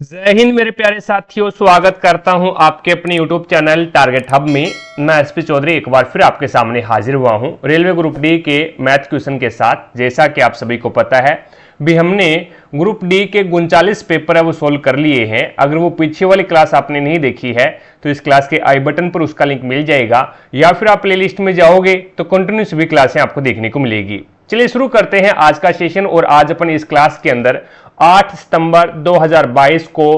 जय हिंद मेरे प्यारे साथियों, स्वागत करता हूं आपके अपने YouTube चैनल टारगेट हब में। मैं एसपी चौधरी एक बार फिर आपके सामने हाजिर हुआ हूं रेलवे ग्रुप डी के मैथ क्वेश्चन के साथ। जैसा कि आप सभी को पता है भी हमने ग्रुप डी के 39 पेपर है वो सोल्व कर लिए हैं। अगर वो पीछे वाली क्लास आपने नहीं देखी है तो इस क्लास के आई बटन पर उसका लिंक मिल जाएगा, या फिर आप प्लेलिस्ट में जाओगे तो कंटिन्यू सभी क्लासें आपको देखने को मिलेगी। चलिए शुरू करते हैं आज का सेशन। और आज अपन इस क्लास के अंदर 8 सितंबर 2022 को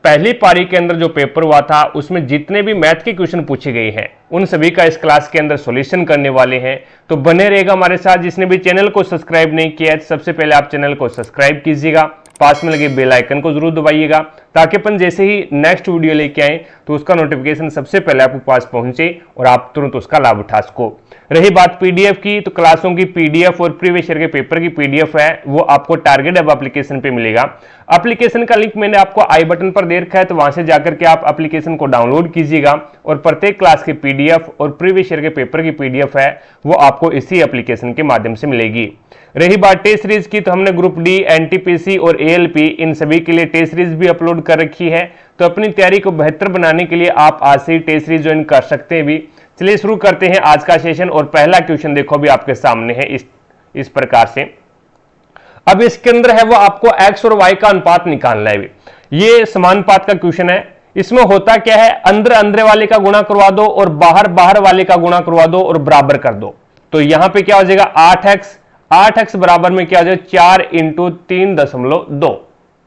पहली पारी के अंदर जो पेपर हुआ था उसमें जितने भी मैथ के क्वेश्चन पूछे गए हैं उन सभी का इस क्लास के अंदर सॉल्यूशन करने वाले हैं। तो बने रहेगा हमारे साथ। जिसने भी चैनल को सब्सक्राइब नहीं किया है सबसे पहले आप चैनल को सब्सक्राइब कीजिएगा, पास में लगे बेल आइकन को जरूर दबाइएगा ताकि अपन जैसे ही नेक्स्ट वीडियो लेके आए तो उसका नोटिफिकेशन सबसे पहले आपके पास पहुंचे और आप तुरंत उसका लाभ उठा सको। रही बात पीडीएफ की, तो क्लासों की पीडीएफ और प्रीवियस ईयर के पेपर की पीडीएफ है वो आपको टारगेट हब एप्लीकेशन पे मिलेगा। एप्लीकेशन का लिंक मैंने आपको आई बटन पर दे रखा है, तो वहां से जाकर के आप एप्लीकेशन को डाउनलोड कीजिएगा और प्रत्येक क्लास की पीडीएफ और प्रीवियस ईयर के पेपर की पीडीएफ है वो आपको इसी एप्लीकेशन के माध्यम से मिलेगी। रही बात टेस्ट सीरीज की, तो हमने ग्रुप डी, एनटीपीसी और एएलपी इन सभी के लिए टेस्ट सीरीज भी अपलोड कर रखी है। तो अपनी तैयारी को बेहतर बनाने के लिए आप आज से ही टेस्ट सीरीज ज्वाइन कर सकते हैं भी। चलिए शुरू करते हैं आज का सेशन। और पहला क्वेश्चन देखो भी आपके सामने है इस प्रकार से। अब इसके अंदर है वो आपको x और y का अनुपात निकालना है। ये समानुपात का क्वेश्चन है। इसमें होता क्या है, अंदर अंदर वाले का गुणा करवा दो और बाहर बाहर वाले का गुणा करवा दो और बराबर कर दो। तो यहां पे क्या हो जाएगा 8x बराबर में क्या हो जाएगा 4 × 3.2।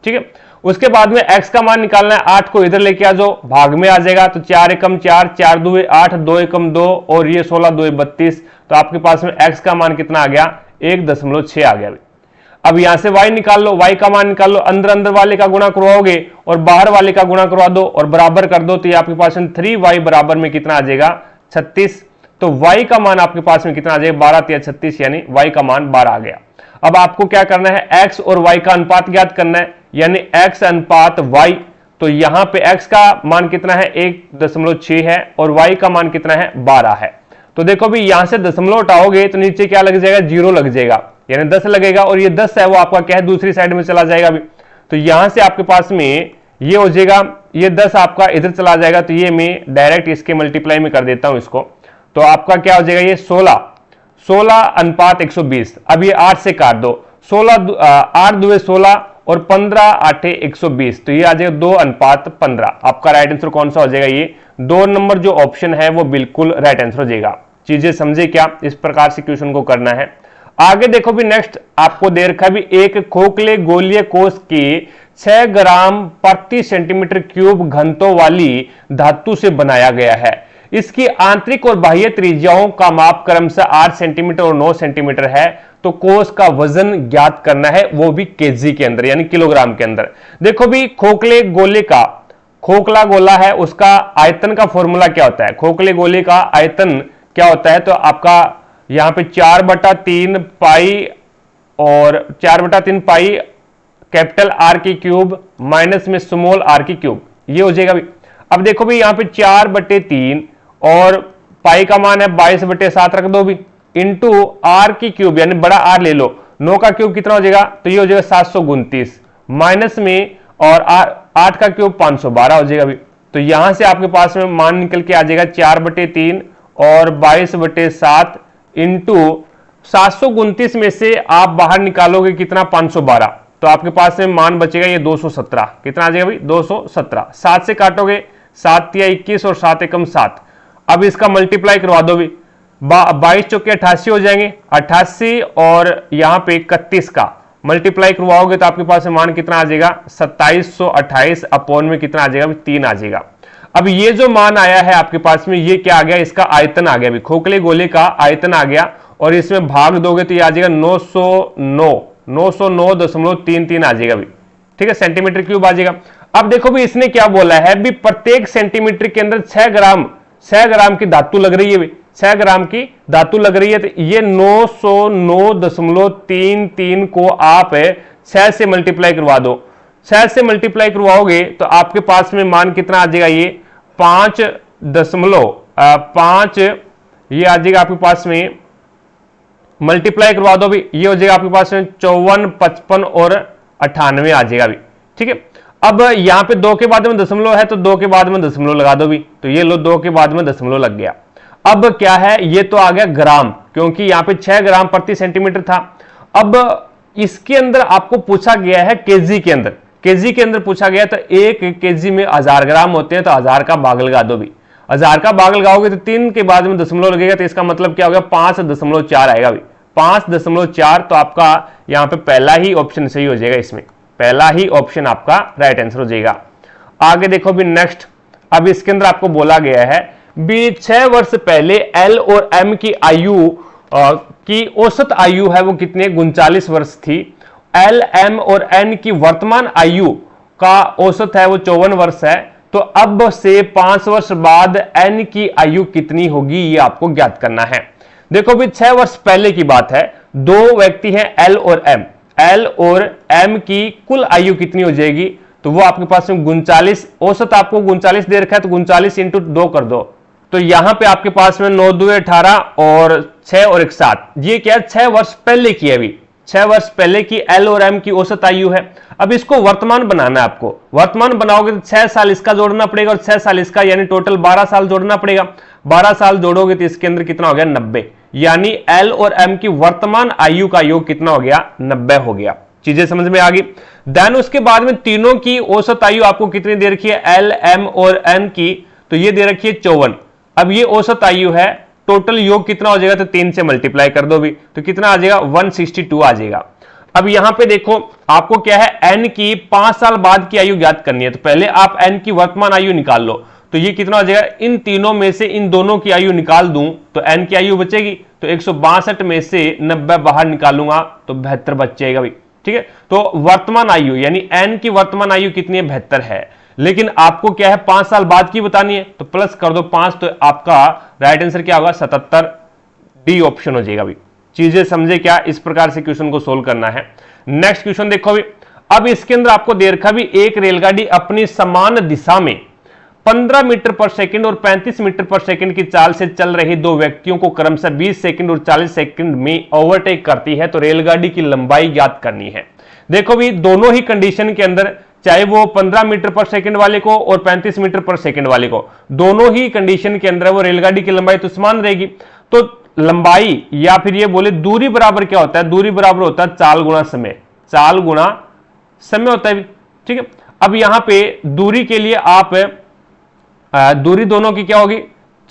ठीक है। उसके बाद में x का मान निकालना है। 8 को इधर लेके आ जाओ, भाग में आ जाएगा तो 4 एकम 4, 4 दूए 8, 2 एकम 2 और ये 16 2 32। तो आपके पास में x का मान कितना आ गया 1.6 आ गया। अब यहां से y निकाल लो, y का मान निकाल लो। अंदर अंदर वाले का गुणा करवाओगे और बाहर वाले का गुणा करवा दो और बराबर कर दो तो ये आपके पास में 3y बराबर में कितना आ जाएगा 36। तो y का मान आपके पास में कितना आ जाएगा 12 × 36 यानी y का मान 12 आ गया। अब आपको क्या करना है x और y का अनुपात ज्ञात करना है, यानी x अनुपात y। तो यहां पे x का मान कितना है 1.6 है और y का मान कितना है 12 है। तो देखो भी यहां से दशमलव हटाओगे तो नीचे क्या लग जाएगा 0 लग जाएगा, यानी 10 लगेगा और ये 10 है वो आपका क्या है दूसरी साइड में चला जाएगा भी। तो यहां से आपके पास में ये हो जाएगा, ये 10 आपका इधर चला जाएगा तो ये मैं डायरेक्ट इसके मल्टीप्लाई में कर देता हूं इसको। तो आपका क्या हो जाएगा ये 16 अनुपात 120। अब ये 8 से काट दो, 8 दुए 16 और 15 8 120। तो ये आ जाएगा 2 अनुपात 15। आपका राइट आंसर कौन सा हो जाएगा ये 2 नंबर जो ऑप्शन है वो बिल्कुल राइट आंसर हो जाएगा। चीजें समझे क्या, इस प्रकार से क्वेश्चन को करना है। आगे देखो भी नेक्स्ट आपको दे रखा भी एक खोखले गोलीय कोष की 6 ग्राम प्रति सेंटीमीटर क्यूब घनत्व वाली धातु से बनाया गया है। इसकी आंतरिक और बाह्य त्रिज्याओं का माप क्रमशः 8 सेंटीमीटर और 9 सेंटीमीटर है। तो कोष का वजन ज्ञात करना है, वो भी केजी के अंदर यानी किलोग्राम के अंदर। देखो भी खोखले गोले का, खोखला गोला है उसका आयतन का फॉर्मूला क्या होता है, खोखले गोले का आयतन क्या होता है। तो आपका यहां पे 4/3 पाई और 4/3 पाई कैपिटल आर की क्यूब माइनस में स्मॉल आर की क्यूब, ये हो जाएगा भी। अब देखो भी यहां पे 4/3 और पाई का मान है 22/7 रख दो भी, इंटू आर की क्यूब यानी बड़ा आर ले लो, 9 का क्यूब कितना हो जाएगा तो ये हो जाएगा 729 माइनस में और 8 का क्यूब 512 हो जाएगा भी। तो यहां से आपके पास में मान निकल के आ जाएगा 4/3 और 22/7 इंटू 729 में से आप बाहर निकालोगे कितना 512। तो आपके पास में मान बचेगा ये 217। कितना आ जाएगा भाई 217। 7 से काटोगे 7 या 21 और 7 एकम 7। अब इसका मल्टीप्लाई करवा दो भी, 22 चौके 88 हो जाएंगे, 88 और यहां पे 31 का मल्टीप्लाई करवाओगे तो आपके पास में मान कितना आ जाएगा 2728 अपॉन में कितना आ जाएगा 3 आ जाएगा। अब ये जो मान आया है आपके पास में ये क्या आ गया, इसका आयतन आ गया भी, खोखले गोले का आयतन आ गया और इसमें भाग दोगे तो ये आ जाएगा 909.33 आ जाएगा भी। ठीक है, सेंटीमीटर क्यूब आ जाएगा। अब देखो भी इसने क्या बोला है भी प्रत्येक सेंटीमीटर के अंदर 6 ग्राम की धातु लग रही है भी, 6 ग्राम की धातु लग रही है। तो ये 909.33 को आप 6 से मल्टीप्लाई करवा दो, 6 से मल्टीप्लाई करवाओगे तो आपके पास में मान कितना आ जाएगा ये 5.5 ये आ जाएगा आपके पास में, मल्टीप्लाई करवा दो भी, ये हो जाएगा आपके पास में 54, 55 और 98 आ जाएगा भी। ठीक है। अब यहां पे 2 के बाद में दशमलव है तो 2 के बाद में दशमलव लगा दो भी, तो ये लो 2 के बाद में दशमलव लग गया। अब क्या है, ये तो आ गया ग्राम, क्योंकि यहां पे 6 ग्राम प्रति सेंटीमीटर था। अब इसके अंदर आपको पूछा गया है केजी के अंदर, केजी के अंदर पूछा गया, तो 1 केजी में 1000 ग्राम होते हैं, तो 1000 का भाग लगा दो भी। 1000 का भाग लगाओगे तो 3 के बाद में दशमलव लगेगा, तो इसका मतलब क्या हो गया 5.4 आएगा भी, 5.4। तो आपका यहां पे पहला ही ऑप्शन सही हो जाएगा, इसमें पहला ही ऑप्शन आपका राइट आंसर हो जाएगा। आगे देखो भी नेक्स्ट, अब इसके अंदर आपको बोला गया है भी 6 वर्ष पहले एल और एम की आयु की औसत आयु है वो कितनी है, 39 वर्ष थी। एल एम और एन की वर्तमान आयु का औसत है वो 54 वर्ष है। तो अब से 5 वर्ष बाद एन की आयु कितनी होगी ये आपको ज्ञात करना है। देखो भी 6 वर्ष पहले की बात है, 2 व्यक्ति हैं एल और एम, एल और एम की कुल आयु कितनी हो जाएगी, तो वो आपके पास में 39, औसत आपको 39 दे रखा है, तो 39 इंटू 2 कर दो, तो यहां पे आपके पास में 9 2 18 और 6 और 1 7, ये क्या है 6 वर्ष पहले की है, अभी 6 वर्ष पहले की एल और एम की औसत आयु है। अब इसको वर्तमान बनाना है, आपको वर्तमान बनाओगे तो 6 साल इसका जोड़ना पड़ेगा और 6 साल इसका, यानी टोटल 12 साल जोड़ना पड़ेगा। 12 साल जोड़ोगे तो इसके अंदर कितना हो गया 90, यानी एल और एम की वर्तमान आयु का योग कितना हो गया 90 हो गया। चीजें समझ में आ गई। देन उसके बाद में तीनों की औसत आयु आपको कितनी दे रखी है, एल एम और एन की, तो ये दे रखी है 54। अब ये औसत आयु है, टोटल योग कितना हो जाएगा, तो 3 से मल्टीप्लाई कर दो भी, तो कितना आ जाएगा 162 आ जाएगा। अब यहां पे देखो आपको क्या है, एन की 5 साल बाद की आयु ज्ञात करनी है, तो पहले आप एन की वर्तमान आयु निकाल लो, तो ये कितना हो जाएगा, इन तीनों में से इन दोनों की आयु निकाल दूं तो एन की आयु बचेगी, तो 162 में से 90 बाहर निकालूंगा तो 72 बच जाएगा भाई, ठीक है। तो वर्तमान आयु यानी एन की वर्तमान आयु कितनी है 72 है, लेकिन आपको क्या है 5 साल बाद की बतानी है, तो प्लस कर दो 5, तो आपका राइट आंसर क्या होगा 77, डी ऑप्शन हो जाएगा भाई। चीजें समझे क्या, इस प्रकार से क्वेश्चन को सोल्व करना है। नेक्स्ट क्वेश्चन देखो अभी, अब इसके अंदर आपको दे रखा भी एक रेलगाड़ी अपनी समान दिशा में 15 मीटर पर सेकंड और 35 मीटर पर सेकंड की चाल से चल रहे 2 व्यक्तियों को क्रमशः 20 सेकंड और 40 सेकंड में ओवरटेक करती है, तो रेलगाड़ी की लंबाई ज्ञात करनी है। देखो भी दोनों ही कंडीशन के अंदर, चाहे वो 15 मीटर पर सेकंड वाले को और 35 मीटर पर सेकंड वाले को, दोनों ही कंडीशन के अंदर वो रेलगाड़ी की लंबाई तो समान रहेगी। तो लंबाई या फिर ये बोले दूरी बराबर क्या होता है, दूरी बराबर होता है चाल गुणा समय, चाल गुणा समय होता है, ठीक है। अब यहां पे दूरी के लिए आप दूरी दोनों की क्या होगी,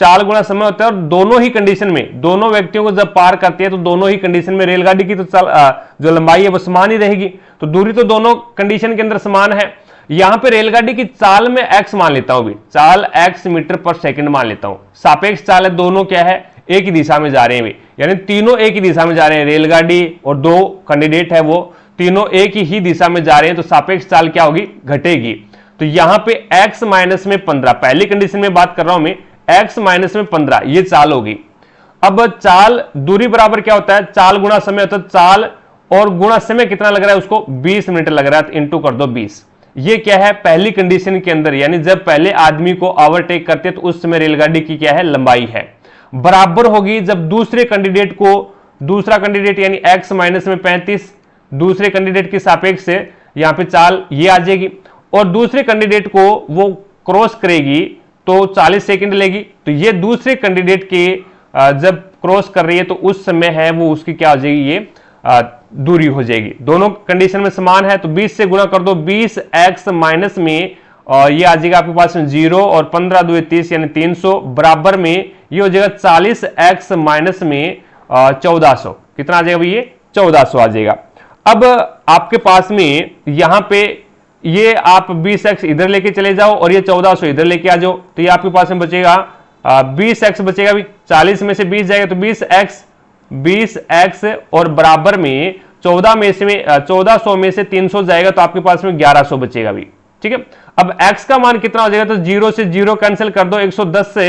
चाल गुणा समय होता है, और दोनों ही कंडीशन में दोनों व्यक्तियों को जब पार करती है तो दोनों ही कंडीशन में रेलगाड़ी की तो जो लंबाई है वो समान ही रहेगी, तो दूरी तो दोनों कंडीशन के अंदर समान है। यहां पे रेलगाड़ी की चाल में x मान लेता हूं भी, चाल x मीटर पर सेकंड मान लेता हूं, सापेक्ष चाल है, दोनों क्या है एक ही दिशा में जा रहे हैं भी, यानी तीनों एक ही दिशा में जा रहे हैं, रेलगाड़ी और 2 कैंडिडेट है वो तीनों एक ही दिशा में जा रहे हैं, तो सापेक्ष चाल क्या होगी घटेगी। तो यहां पे x माइनस में 15, पहली कंडीशन में बात कर रहा हूं मैं, x माइनस में 15 ये चाल होगी। अब चाल दूरी बराबर क्या होता है, चाल गुणा समय होता है, चाल और गुणा समय कितना लग रहा है उसको 20 मिनट लग रहा है, तो इंटू कर दो 20। ये क्या है पहली कंडीशन के अंदर, यानी जब पहले आदमी को ओवरटेक करते तो उस समय रेलगाड़ी की क्या है लंबाई है, बराबर होगी जब दूसरे कैंडिडेट को, दूसरा कैंडिडेट यानी x माइनस में 35 दूसरे कैंडिडेट के सापेक्ष से यहां पे चाल ये आ जाएगी, और दूसरे कैंडिडेट को वो क्रॉस करेगी तो 40 सेकंड लेगी, तो ये दूसरे कैंडिडेट के जब क्रॉस कर रही है तो उस समय है वो उसकी क्या हो जाएगी, ये दूरी हो जाएगी। दोनों कंडीशन में समान है, तो 20 से गुणा कर दो, 20x माइनस में ये आ जाएगा आपके पास में 0 और 15 2 30 यानी 300 बराबर में ये हो जाएगा 40x माइनस में 1400, कितना आ जाएगा भाई ये 1400 आ जाएगा। अब आपके पास में यहां पे ये आप 20x इधर लेके चले जाओ और ये 1400 इधर लेके आ जाओ, तो ये आपके पास में बचेगा 20x बचेगा भी, 40 में से 20 जाएगा तो 20x और बराबर में 14 में से 1400 में से 300 जाएगा तो आपके पास में 1100 बचेगा भी, ठीक है। अब x का मान कितना हो जाएगा, तो 0 से 0 कैंसिल कर दो, 110 से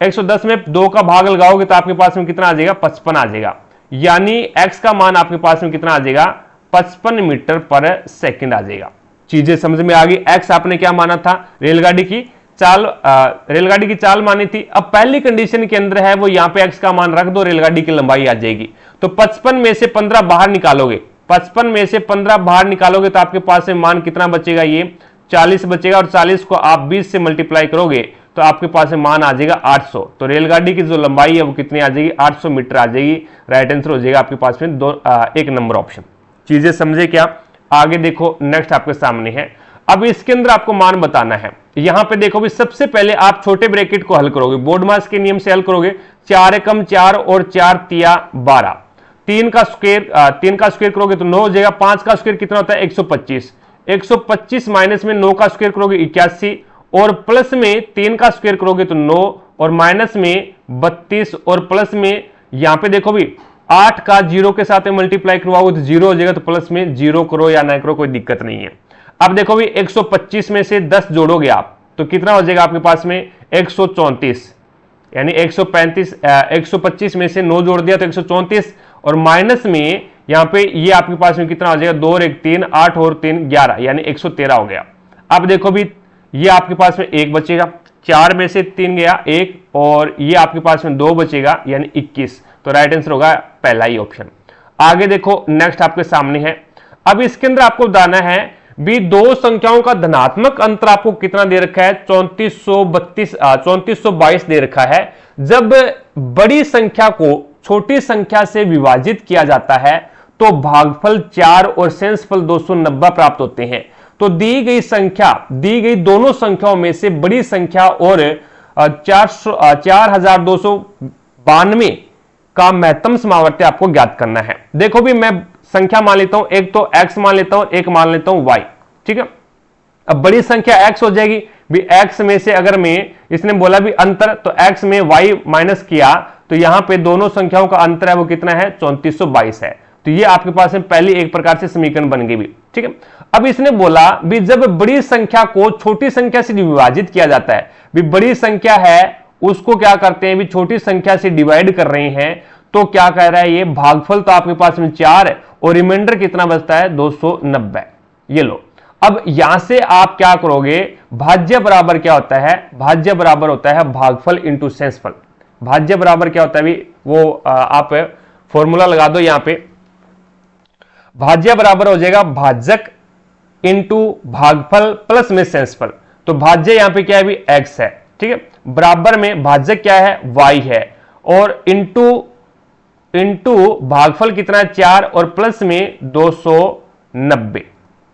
110 में 2 का भाग लगाओगे तो आपके पास में कितना आ जाएगा 55 आ जाएगा, यानी x का मान आपके पास में कितना आ जाएगा 55 मीटर पर सेकंड आ जाएगा। चीजें समझ में आ गई। x आपने क्या माना था, रेलगाड़ी की चाल मानी थी। अब पहली कंडीशन के अंदर है वो यहां पे x का मान रख दो, रेलगाड़ी की लंबाई आ जाएगी। तो 55 में से 15 बाहर निकालोगे 55 में से 15 बाहर निकालोगे तो आपके पास में मान कितना बचेगा, ये 40 बचेगा, और 40 को आप 20 से मल्टीप्लाई करोगे तो आपके पास में मान आ जाएगा 800। तो रेलगाड़ी की जो लंबाई है वो कितनी आ जाएगी, 800 मीटर आ जाएगी। राइट आंसर हो जाएगा आपके पास में एक नंबर ऑप्शन। चीजें समझे क्या? आगे देखो, नेक्स्ट आपके सामने है। अब इसके अंदर आपको मान बताना है। यहां पे देखो भी, सबसे पहले आप छोटे ब्रैकेट को हल करोगे, बोर्ड मास के नियम से हल करोगे। 4 एकम 4 और 4 तिया 12, 3 का स्क्वायर करोगे तो 9 हो जाएगा। 5 का स्क्वायर कितना होता है, 125। 125 माइनस में 9 का स्क्वायर करोगे 81, और प्लस में 3 का स्क्वायर करोगे तो 9, और माइनस में 32, और प्लस में यहां पे देखो भी 8 का 0 के साथ मल्टीप्लाई करवाओगे तो 0 हो जाएगा, तो प्लस में 0 करो या ना करो कोई दिक्कत नहीं है। अब देखो भी 125 में से 10 जोड़ोगे आप तो कितना हो जाएगा आपके पास में, 134, यानी 125 में से 9 जोड़ दिया तो 134, और माइनस में यहां पे ये आपके पास में कितना हो जाएगा, 2 और 1 3, 8 और 3 11, यानी 113 हो गया। अब देखो भी ये आपके पास में 1 बचेगा, 4 में से 3 गया 1, और ये आपके पास में 2 बचेगा यानी 21। तो राइट आंसर होगा पहला ही ऑप्शन। आगे देखो, नेक्स्ट आपके सामने है। अब इसके अंदर आपको बताना है भी दो संख्याओं का धनात्मक अंतर आपको कितना दे रखा है, 3422 दे रखा है। जब बड़ी संख्या को छोटी संख्या से विभाजित किया जाता है तो भागफल 4 और शेषफल 290 प्राप्त होते हैं। तो दी गई दोनों संख्याओं में से बड़ी संख्या और 4292 का महत्तम समावर्ती आपको ज्ञात करना है। देखो भी मैं संख्या मान लेता हूं, एक तो x मान लेता हूं, एक मान लेता हूं y, ठीक है। अब बड़ी संख्या x हो जाएगी भी, x में से अगर मैं, इसने बोला भी अंतर, तो x में y माइनस किया तो यहां पे दोनों संख्याओं का अंतर है वो कितना है, 3422 है। तो ये आपके पास में पहली एक प्रकार से समीकरण बन गई भी, ठीक है। अब इसने बोला भी जब बड़ी संख्या को छोटी संख्या से विभाजित किया जाता है, भी बड़ी संख्या है उसको क्या करते हैं भी छोटी संख्या से डिवाइड कर रहे हैं, तो क्या कह रहा है ये, भागफल तो आपके पास में 4 है और रिमाइंडर कितना बचता है, 290। ये लो, अब यहां से आप क्या करोगे, भाज्य बराबर क्या होता है, भाज्य बराबर होता है भागफल इंटू शेषफल। भाज्य बराबर क्या होता है भी, वो आप फॉर्मूला लगा दो यहां पे, भाज्य बराबर हो जाएगा भाजक इंटू भागफल प्लस में शेषफल। तो भाज्य यहां पे क्या है भी, x है, ठीक है, बराबर में भाजक क्या है, y है, और इंटू भागफल कितना है 4 और प्लस में 290।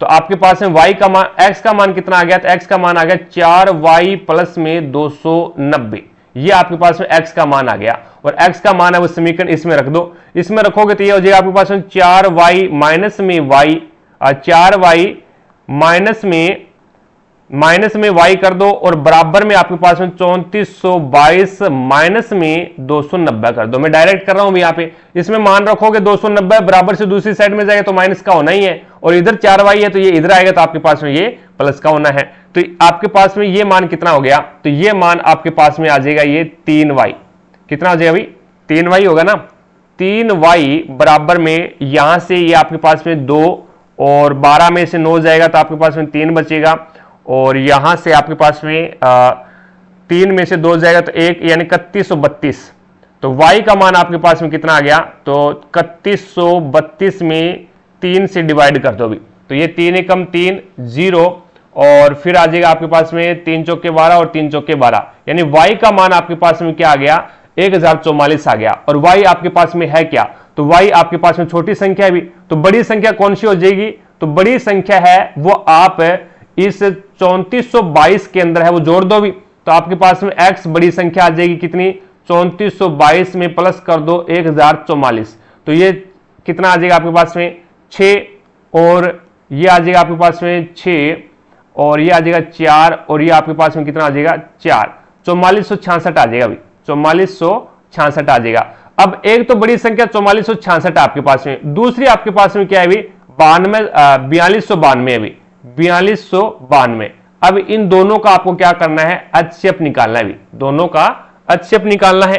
तो आपके पास में y का मान, x का मान कितना आ गया, तो x का मान आ गया 4y प्लस में 290। ये आपके पास में x का मान आ गया, और x का मान है वो समीकरण इसमें रख दो। इसमें रखोगे तो ये हो जाएगा आपके पास में 4y माइनस में y, 4y माइनस में y कर दो, और बराबर में आपके पास में 3422 माइनस में 290 कर दो। मैं डायरेक्ट कर रहा हूं यहां पे, इसमें मान रखोगे 290, बराबर से दूसरी साइड में जाएगा तो माइनस का होना ही है, और इधर 4y है तो ये इधर आएगा तो आपके पास में ये प्लस का होना है। तो आपके पास में ये मान कितना हो गया, तो ये मान आपके पास में आ जाएगा ये 3y। कितना हो जाएगा भाई, 3y होगा ना। 3y बराबर में यहां से ये आपके पास में 2, और 12 में से 9 जाएगा तो आपके पास में 3 बचेगा, और यहां से आपके पास में 3 में से 2 जाएगा तो 1, यानी 3132। तो y का मान आपके पास में कितना आ गया, तो 3132 में 3 से डिवाइड कर दो भी, तो ये 3 एकम 3 0, और फिर आ जाएगा आपके पास में 3 चौके 12 और 3 चौके 12, यानी y का मान आपके पास में क्या आ गया, 1044 आ गया। और y आपके पास में है क्या, तो y आपके पास में छोटी संख्या है भी, तो बड़ी संख्या कौन सी हो जाएगी, तो बड़ी संख्या है वो आप इस 3422 के अंदर है वो जोड़ दो भी, तो आपके पास में x बड़ी संख्या आ जाएगी कितनी, 3422 में प्लस कर दो 1044, तो ये कितना आ जाएगा आपके पास में 6, और ये आ जाएगा आपके पास में 6, और ये आ जाएगा 4, और ये आपके पास में कितना आ जाएगा 4, 4466 आ जाएगा अभी, 4466 आ जाएगा। अब एक तो बड़ी संख्या 4466 आपके पास में, दूसरी आपके पास में क्या है अभी 4292 अभी 4292। अब इन दोनों का आपको क्या करना है, HCF निकालना है, दोनों का HCF निकालना है।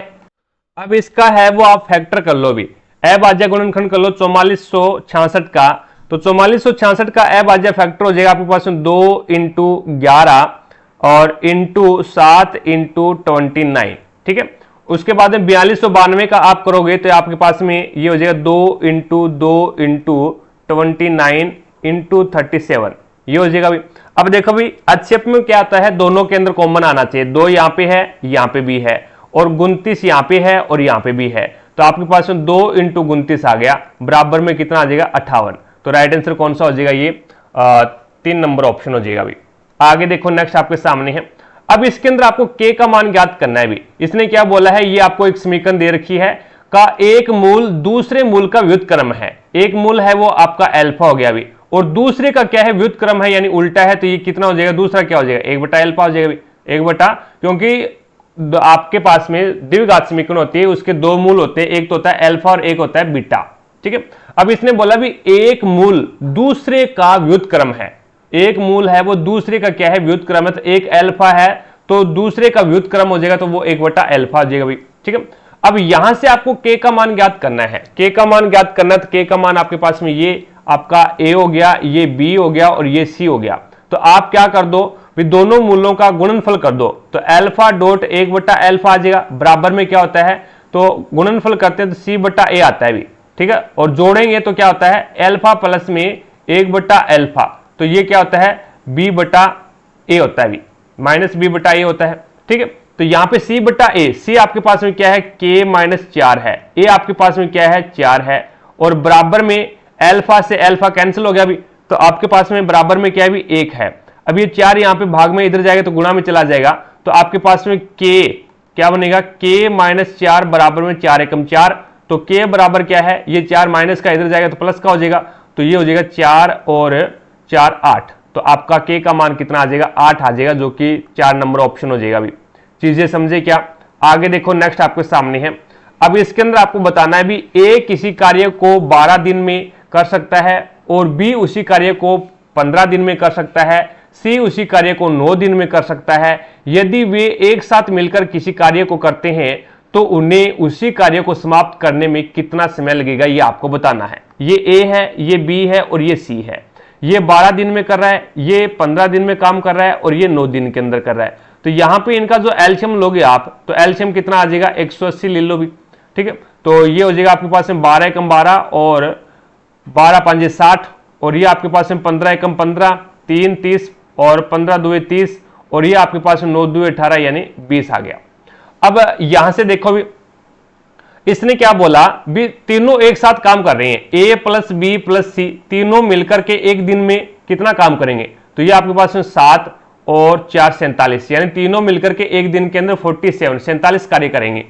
अब इसका है वो आप फैक्टर कर लो भी, अभाज्य गुणनखंड कर लो 4466 का, तो 4466 का अभाज्य फैक्टर हो जाएगा आपके पास में 2 इंटू 11 और इंटू 7 इंटू 29, ठीक है। उसके बाद में 4292 का आप करोगे तो आपके पास में ये हो जाएगा 2 इंटू 2 इंटू 29 इंटू 37, ये हो जाएगा भाई। अब देखो भाई अक्षेप में क्या आता है, दोनों के अंदर कॉमन आना चाहिए, 2 यहाँ पे है, यहाँ पे भी है, और 29 यहाँ पे है और यहाँ पे भी है, तो आपके पास में 2 इंटू 29 आ गया, बराबर में कितना आ जाएगा 58। तो राइट आंसर कौन सा हो जाएगा, ये 3 नंबर ऑप्शन हो जाएगा भाई। आगे देखो नेक्स्ट आपके सामने है। अब इसके अंदर आपको k का मान ज्ञात करना है भी। इसने क्या बोला है, ये आपको एक समीकरण दे रखी है का एक मूल दूसरे मूल का व्युत्क्रम है। एक मूल है वो आपका अल्फा हो गया भी, और दूसरे का क्या है, व्युत्क्रम है यानी उल्टा है, तो ये कितना हो जाएगा, दूसरा क्या हो जाएगा 1 बटा अल्फा हो जाएगा भी। 1 बटा, क्योंकि आपके पास में द्विघात समीकरण होती है, उसके 2 मूल होते हैं, एक तो होता है अल्फा और एक होता है बीटा। ठीक है, अब इसने बोला भी एक मूल दूसरे का व्युत्क्रम है, एक मूल है वो दूसरे का क्या है, व्युत्क्रम है, तो एक अल्फा है तो दूसरे का व्युत्क्रम हो जाएगा, तो वो 1 बटा अल्फा हो जाएगा भाई। ठीक है, अब यहां से आपको k का मान ज्ञात करना है, k का मान ज्ञात करना है, तो k का मान आपके पास में ये आपका a हो गया, ये b हो गया और ये c हो गया। तो आप क्या कर दो भी, दोनों मूलों का गुणनफल कर दो, तो अल्फा डॉट 1 बटा अल्फा आ जाएगा, बराबर में क्या होता है, तो गुणनफल करते हैं तो c बटा a आता है भी। ठीक है, और जोड़ेंगे तो क्या होता है, अल्फा प्लस में 1 बटा अल्फा, तो ये क्या होता है b बटा a होता है भी, माइनस b बटा a होता है। ठीक है, तो यहां पे c बटा a, c आपके पास में क्या है k माइनस 4 है, a आपके पास में क्या है 4 है, और बराबर में अल्फा से अल्फा कैंसिल हो गया भी, तो आपके पास में बराबर में क्या है भी 1 है। अब ये 4 यहाँ पे भाग में इधर जाएगा तो गुणा में चला जाएगा, तो आपके पास में k क्या बनेगा, k माइनस 4 बराबर में 4 एकम 4, तो k बराबर क्या है, ये 4 माइनस का इधर जाएगा तो प्लस का हो जाएगा, तो ये हो जाएगा 4 और 4 8, तो आपका k का मान कितना आ जाएगा 8 आ जाएगा, जो कि 4 नंबर ऑप्शन हो जाएगा भी। चीजें समझे क्या। आगे देखो नेक्स्ट आपके सामने है। अब इसके अंदर आपको बताना है भी a किसी कार्य को 12 दिन में कर सकता है, और b उसी कार्य को 15 दिन में कर सकता है, c उसी कार्य को 9 दिन में कर सकता है। यदि वे एक साथ मिलकर किसी कार्य को करते हैं तो उन्हें उसी कार्य को समाप्त करने में कितना समय लगेगा, ये आपको बताना है। ये a है, ये b है और ये c है। ये 12 दिन में कर रहा है, ये 15 दिन में काम कर रहा है और ये 9 दिन के अंदर कर रहा है। तो यहां पे इनका जो एलसीएम लोगे आप, तो एलसीएम कितना आ जाएगा 180 ले लो भी। ठीक है, तो ये हो जाएगा आपके पास में 12 एकम 12 और 12 5 60, और ये आपके पास में 15 एकम 15, 3 30 और 15 2 30, और ये आपके पास में 9 2 18 यानी 20 आ गया। अब यहां से देखो भी इसने क्या बोला भी, तीनों एक साथ काम कर रहे हैं, a प्लस बी प्लस सी, तीनों मिलकर के एक दिन में कितना काम करेंगे, तो ये आपके पास में 7 और 4 47, यानी तीनों मिलकर के एक दिन के अंदर 47 कार्य करेंगे।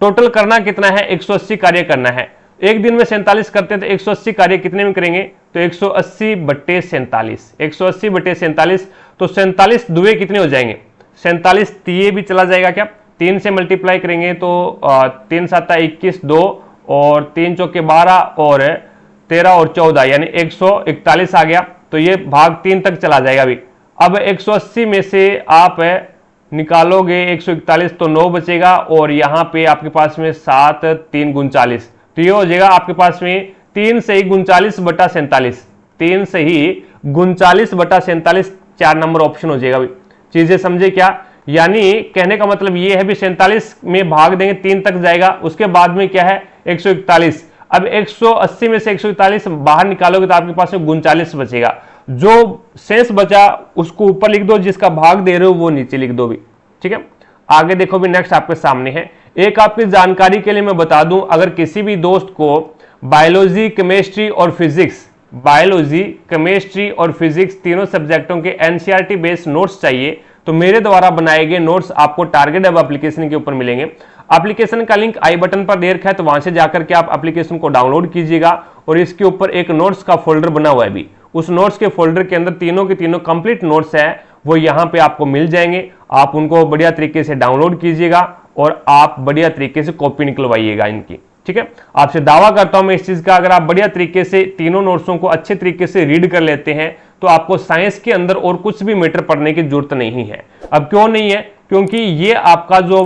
टोटल करना कितना है, 180 कार्य करना है। एक दिन में 47 करते हैं तो 180 कार्य कितने में करेंगे, तो 180 बटे 47, 180 बटे 47, तो 47 दुए कितने हो जाएंगे, 47 ये भी चला जाएगा क्या, 3 से मल्टीप्लाई करेंगे तो 3 7 21 2 और 3 चौके 12 और 13 और 14 यानी 141 आ गया, तो ये भाग 3 तक चला जाएगा अभी। अब 180 में से आप निकालोगे 141 तो 9 बचेगा, और यहाँ पे आपके पास में 7 3 39, तो ये हो जाएगा आपके पास में 3 से ही 39 बटा 47, 3 से ही 39 बटा 47 4 नंबर ऑप्शन हो जाएगा। चीजें समझे क्या, यानी कहने का मतलब ये है भी 47 में भाग देंगे 3 तक जाएगा, उसके बाद में क्या है 141। अब 180 में से 141 बाहर निकालोगे तो आपके पास में 39 बचेगा। जो शेष बचा उसको ऊपर लिख दो, जिसका भाग दे रहे हो वो नीचे लिख दो भी। ठीक है, आगे देखो भी नेक्स्ट आपके सामने है। एक आपकी जानकारी के लिए मैं बता दूं, अगर किसी भी दोस्त को बायोलॉजी केमिस्ट्री और फिजिक्स, बायोलॉजी केमिस्ट्री और फिजिक्स तीनों सब्जेक्टों के एनसीईआरटी बेस्ड नोट्स चाहिए, तो मेरे द्वारा बनाए गए नोट्स आपको टारगेट हब एप्लीकेशन के ऊपर मिलेंगे। एप्लीकेशन का लिंक आई बटन पर दे रखा है, तो वहां से जाकर के आप एप्लीकेशन को डाउनलोड कीजिएगा, और इसके ऊपर एक नोट्स का फोल्डर बना हुआ है भी, उस नोट्स के फोल्डर के अंदर तीनों के तीनों कंप्लीट नोट्स हैं, वो यहाँ पे आपको मिल जाएंगे। आप उनको बढ़िया तरीके से डाउनलोड कीजिएगा और आप बढ़िया तरीके से कॉपी निकलवाइएगा इनकी। ठीक है, आपसे दावा करता हूं मैं इस चीज का, अगर आप बढ़िया तरीके से तीनों नोट्सों को अच्छे तरीके से रीड कर लेते हैं तो आपको साइंस के अंदर और कुछ भी मैटर पढ़ने की जरूरत नहीं है। अब क्यों नहीं है, क्योंकि ये आपका जो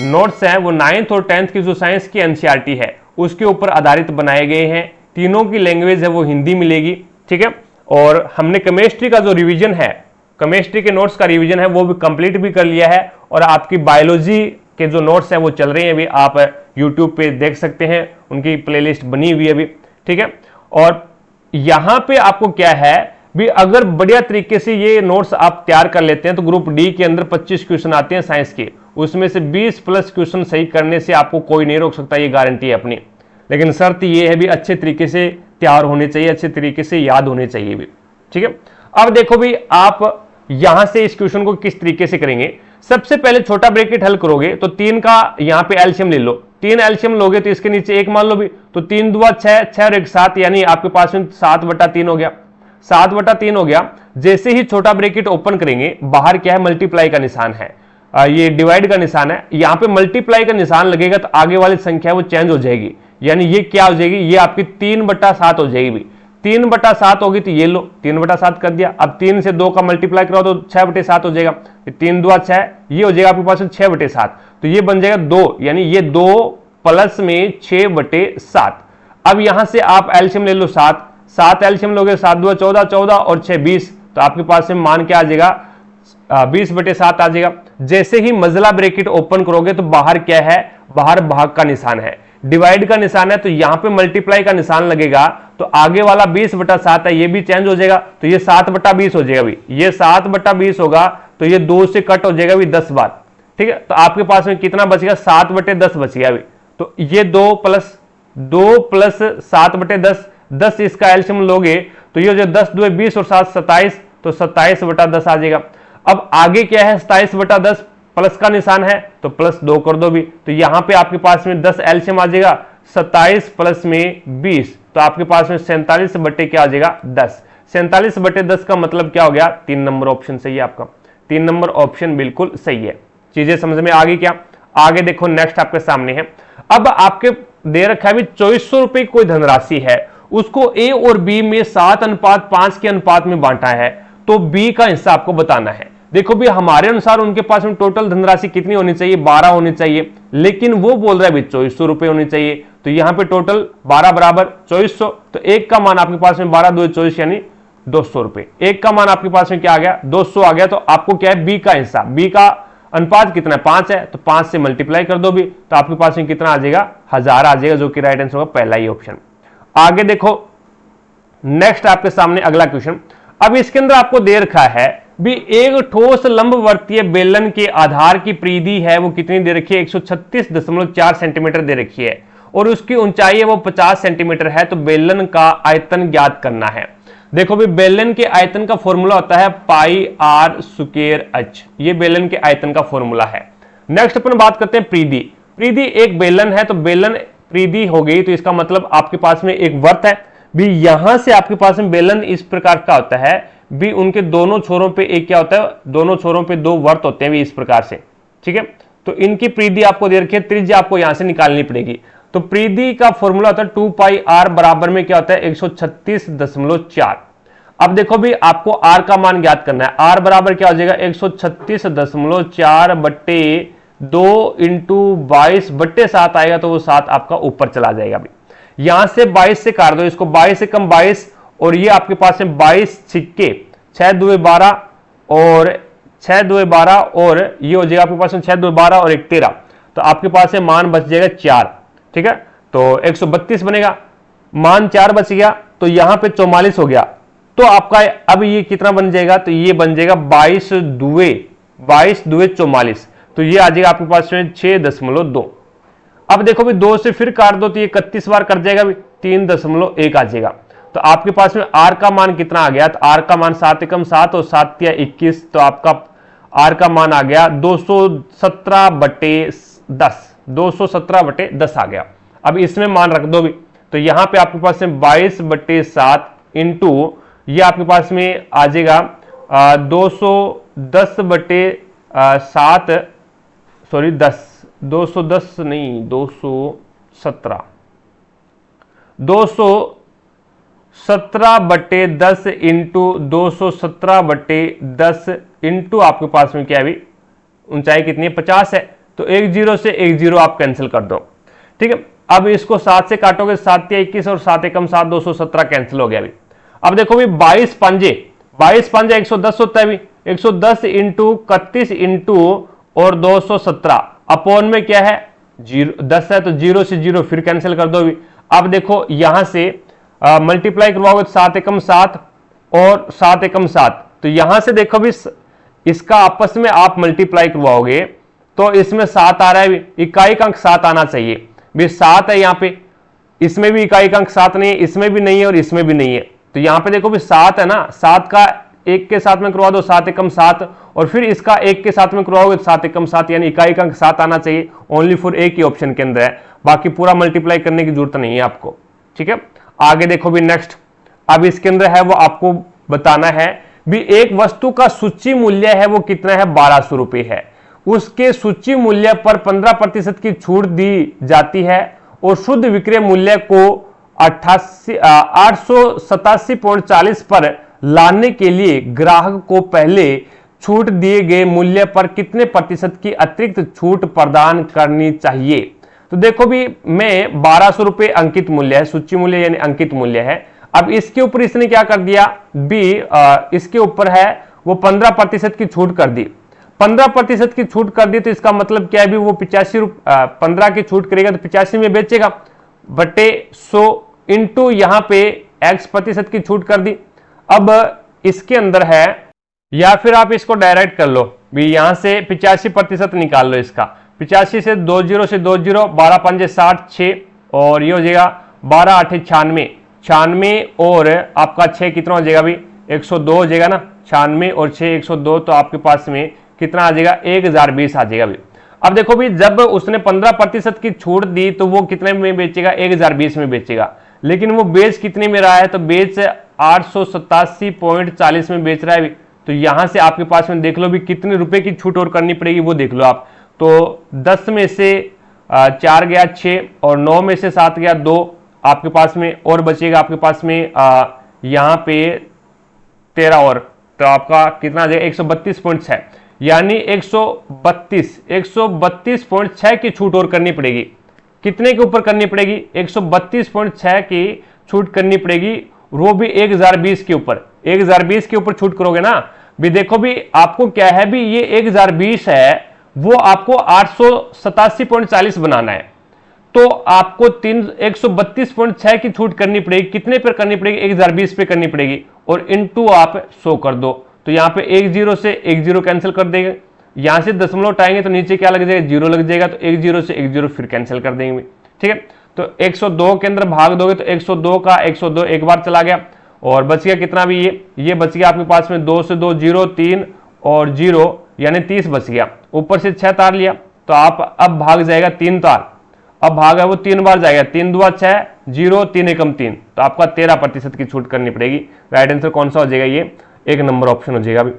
नोट्स है वो 9th और 10th की जो साइंस की एनसीईआरटी है उसके ऊपर आधारित बनाए गए हैं। तीनों की लैंग्वेज है वो हिंदी मिलेगी। ठीक है, और हमने केमिस्ट्री का जो रिवीजन है, केमिस्ट्री के नोट्स का रिवीजन है वो भी कंप्लीट भी कर लिया है, और आपकी बायोलॉजी के जो नोट्स हैं वो चल रहे हैं अभी, आप यूट्यूब पे देख सकते हैं, उनकी प्लेलिस्ट बनी हुई है अभी। ठीक है, और यहां पे आपको क्या है भी, अगर बढ़िया तरीके से ये नोट्स आप तैयार कर लेते हैं तो ग्रुप डी के अंदर 25 क्वेश्चन आते हैं साइंस के, उसमें से 20 प्लस क्वेश्चन सही करने से आपको कोई नहीं रोक सकता, ये गारंटी है अपनी। लेकिन शर्त ये है भी अच्छे तरीके से तैयार होने चाहिए, अच्छे तरीके से याद होने चाहिए भी, ठीक है। अब देखो भी आप यहां से इस क्वेश्चन को किस तरीके से करेंगे। सबसे पहले छोटा ब्रैकेट हल करोगे तो 3 का यहां पे एलसीएम ले लो, 3 एलसीएम लोगे तो इसके नीचे 1 मान लो भी, तो 3 दुआ 6, 6 और 1 7, यानी आपके पास में 7/3 हो गया, 7/3 हो गया। जैसे ही छोटा ब्रैकेट ओपन करेंगे, बाहर क्या है, मल्टीप्लाई का निशान है, ये डिवाइड का निशान है, यहां पे मल्टीप्लाई का निशान लगेगा तो आगे वाली संख्या वो चेंज हो जाएगी, यानी ये क्या हो जाएगी, ये आपकी 3/7 हो जाएगी भी। 3/7 होगी तो ये लो 3/7 कर दिया। अब 3 से 2 का मल्टीप्लाई कराओ तो 6/7 हो जाएगा, 3 दुआ 6, ये हो जाएगा आपके पास 6/7, तो ये बन जाएगा 2, यानी ये 2 प्लस में 6/7। अब यहां से आप एलसीएम ले लो 7 एलसीएम लोगे, 7 दुआ 14, 14 और 6 20, तो आपके पास में मान क्या आ जाएगा, 20/7 आ जाएगा। जैसे ही मजला ब्रैकेट ओपन करोगे तो बाहर क्या है, बाहर भाग का निशान है, डिवाइड का निशान है, तो यहां पे मल्टीप्लाई का निशान लगेगा तो आगे वाला 20/7 है, ये भी चेंज हो जाएगा, तो ये 7/20 हो जाएगा भी, ये 7/20 होगा तो ये 2 से कट हो जाएगा भी 10 बार, ठीक है। तो आपके पास में कितना बचेगा, 7/10 बच गया भी। तो ये 2 प्लस 7/10, 10 इसका एलसीएम लोगे तो ये जो 10 2 20 और 7 27, तो 27/10 आ जाएगा। अब आगे क्या है, 27/10 प्लस का निशान है तो प्लस 2 कर दो भी, तो यहां पे आपके पास में 10 एलसीएम आ जाएगा, 27 प्लस में 20, तो आपके पास में 47 बटे क्या आ जाएगा 10। 47/10 का मतलब क्या हो गया, 3 नंबर ऑप्शन सही है आपका, 3 नंबर ऑप्शन बिल्कुल सही है। चीजें समझ में आ गई क्या। आगे देखो नेक्स्ट आपके सामने है, अब आपके दे रखा है भी 2400 रुपए कोई धनराशि है, उसको ए और बी में 7:5 के अनुपात में बांटा है, तो बी का हिस्सा आपको बताना है। देखो भी हमारे अनुसार उनके पास में टोटल धनराशि कितनी होनी चाहिए, 12 होनी चाहिए, लेकिन वो बोल रहा है भी 2400 रुपए होनी चाहिए, तो यहां पे टोटल 12 बराबर 2400, तो एक का मान आपके पास में 12 2 24 यानी 200 रुपए, एक का मान आपके पास में क्या आ गया 200 आ गया। तो आपको क्या है, बी का हिस्सा, बी का अनुपात कितना है 5 है, तो 5 से मल्टीप्लाई कर दो भी, तो आपके पास में कितना आ जाएगा 1000 आ जाएगा, जो कि राइट आंसर होगा पहला ही ऑप्शन। आगे देखो नेक्स्ट आपके सामने अगला क्वेश्चन, अब इसके अंदर आपको दे रखा है भी एक ठोस लंबवर्तीय बेलन के आधार की परिधि है, वो कितनी दे रखी है 136.4 सेंटीमीटर दे रखी है, और उसकी ऊंचाई है वो 50 सेंटीमीटर है, तो बेलन का आयतन ज्ञात करना है। देखो भी बेलन के आयतन का फॉर्मूला होता है πr²h, ये बेलन के आयतन का फॉर्मूला है। नेक्स्ट अपन बात करते हैं परिधि। परिधि एक बेलन है, तो बेलन परिधि हो गई, तो इसका मतलब आपके पास में एक वर्त है भी, यहां से आपके पास में बेलन इस प्रकार का होता है भी, उनके दोनों छोरों पे एक क्या होता है, दोनों छोरों पे 2 वर्त होते हैं भी इस प्रकार से, ठीक है। तो इनकी परिधि आपको दे रखी है, त्रिज्या आपको यहां से निकालनी पड़ेगी, तो परिधि का फॉर्मूला होता है 2πr बराबर में क्या होता है 136.4। अब देखो भी आपको r का मान ज्ञात करना है, r बराबर क्या हो जाएगा 136.4 बट्टे 2 इंटू 22/7 आएगा, तो वो 7 आपका ऊपर चला जाएगा भी। यहां से 22 से काट दो इसको, 22 से कम 22, और ये आपके पास में 22 छिक्के 6 2 12 और 6 2 12, और ये हो जाएगा आपके पास में 6 2 12 और 1 13, तो आपके पास में मान बच जाएगा 4, ठीक है। तो 132 बनेगा, मान 4 बच गया, तो यहां पे 44 हो गया, तो आपका अब ये कितना बन जाएगा, तो ये बन जाएगा 22 2 44, तो ये आ जाएगा आपके पास में 6.2। अब देखो भी 2 से फिर काट दो तो ये 31 बार कर जाएगा भी, 3.1 आ जाएगा। तो आपके पास में r का मान कितना आ गया, तो r का मान 7 एकम 7 और 7 या 21, तो आपका r का मान आ गया 217/10, 217/10 आ गया। अब इसमें मान रख दो भी, तो यहां पे आपके पास में 22/7 इंटू ये आपके पास में आ जाएगा 210/7, सॉरी 210 नहीं 217, 217/10 इंटू 217/10 इंटू आपके पास में क्या है भी, ऊंचाई कितनी है 50 है, तो 1 0 से 1 0 आप कैंसिल कर दो, ठीक है। अब इसको 7 से काटोगे, 7 या 21 और 7 एकम 7, 217 कैंसिल हो गया भी। अब देखो भी 22 पंजे 110 होता है भी, 110 इंटू 31 इंटू और 217 अपॉन में क्या है 10 है, तो 0 से 0 फिर कैंसिल कर दो भी। अब देखो यहां से मल्टीप्लाई करवाओगे तो 7 एकम 7 और 7 एकम 7, तो यहां से देखो भी इसका आपस में आप मल्टीप्लाई करवाओगे तो इसमें 7 आ रहा है, इकाई का अंक 7 आना चाहिए भी, 7 है यहां पे, इसमें भी इकाई का अंक 7 नहीं है, इसमें भी नहीं है और इसमें भी नहीं है, तो यहां पे देखो भी 7 है ना, 7 का 1 के साथ में करवा दो 7 एकम 7 और फिर इसका 1 के साथ में करवाओगे तो 7 एकम 7, यानी इकाई का अंक 7 आना चाहिए, ओनली फॉर एक ही ऑप्शन के अंदर है, बाकी पूरा मल्टीप्लाई करने की जरूरत नहीं है आपको। ठीक है, आगे देखो भी नेक्स्ट, अब इसके अंदर है वो आपको बताना है भी एक वस्तु का सूची मूल्य है वो कितना है, 1200 रुपए है, उसके सूची मूल्य पर 15% की छूट दी जाती है और शुद्ध विक्रय मूल्य को 887.40 पर लाने के लिए ग्राहक को पहले छूट दिए गए मूल्य पर कितने प्रतिशत की अतिरिक्त छूट प्रदान करनी चाहिए। तो देखो भी मैं 1200 रुपए अंकित मूल्य है, सूची मूल्य यानी अंकित मूल्य है, अब इसके ऊपर इसने क्या कर दिया बी, इसके ऊपर है वो 15% की छूट कर दी, 15% की छूट कर दी, तो इसका मतलब क्या है भी वो 15 की छूट करेगा तो 85 में बेचेगा बटे 100 इंटू यहां पे x प्रतिशत की छूट कर दी। अब इसके अंदर है, या फिर आप इसको डायरेक्ट कर लो भी, यहां से 85% निकाल लो इसका, 85 से 20 से 20, 12 5 60 6 और ये हो जाएगा 12 8 96, 96 और आपका 6 कितना हो जाएगा भी 102 हो जाएगा ना, 96 और 6 102, तो आपके पास में कितना आ जाएगा 1020 आ जाएगा भी। अब देखो भी जब उसने 15% की छूट दी तो वो कितने में बेचेगा, 1020 में बेचेगा, लेकिन वो बेच कितने में रहा है, तो बेच 887.40 में बेच रहा है भी, तो यहां से आपके पास में देख लो भी कितने रुपए की छूट और करनी पड़ेगी वो देख लो आप, तो 10 में से 4 गया 6 और 9 में से 7 गया 2, आपके पास में और बचेगा आपके पास में यहां पे 13 और, तो आपका कितना आ जाएगा 132.6, यानी 132.6 की छूट और करनी पड़ेगी, कितने के ऊपर करनी पड़ेगी 132.6 की छूट करनी पड़ेगी, वो भी 1020 के ऊपर, 1020 के ऊपर छूट करोगे ना भी। देखो भी आपको क्या है भी ये 1020 है वो आपको 887.40 बनाना है, तो आपको 132.6 की छूट करनी पड़ेगी, कितने पर करनी पड़ेगी 1020 पे करनी पड़ेगी और इनटू आप 100 कर दो, तो यहाँ पे 10 से 10 कैंसिल कर देंगे, यहां से दशमलव उठाएंगे तो नीचे क्या लग जाएगा 0 लग जाएगा, तो 10 से 10 फिर कैंसिल कर देंगे। ठीक है, तो 102 के अंदर भाग दोगे तो 102 का 102 एक बार चला गया और बच गया कितना भी ये बच गया आपके पास में 2 से 2 0 3 और 0 यानी 30 बच गया, ऊपर से 6 तार लिया तो आप अब भाग जाएगा 3 तार, अब भाग है वो 3 बार जाएगा, 3 2 6 0 3 एकम 3, तो आपका 13% की छूट करनी पड़ेगी। राइट आंसर कौन सा हो जाएगा, ये 1 नंबर ऑप्शन हो जाएगा। अभी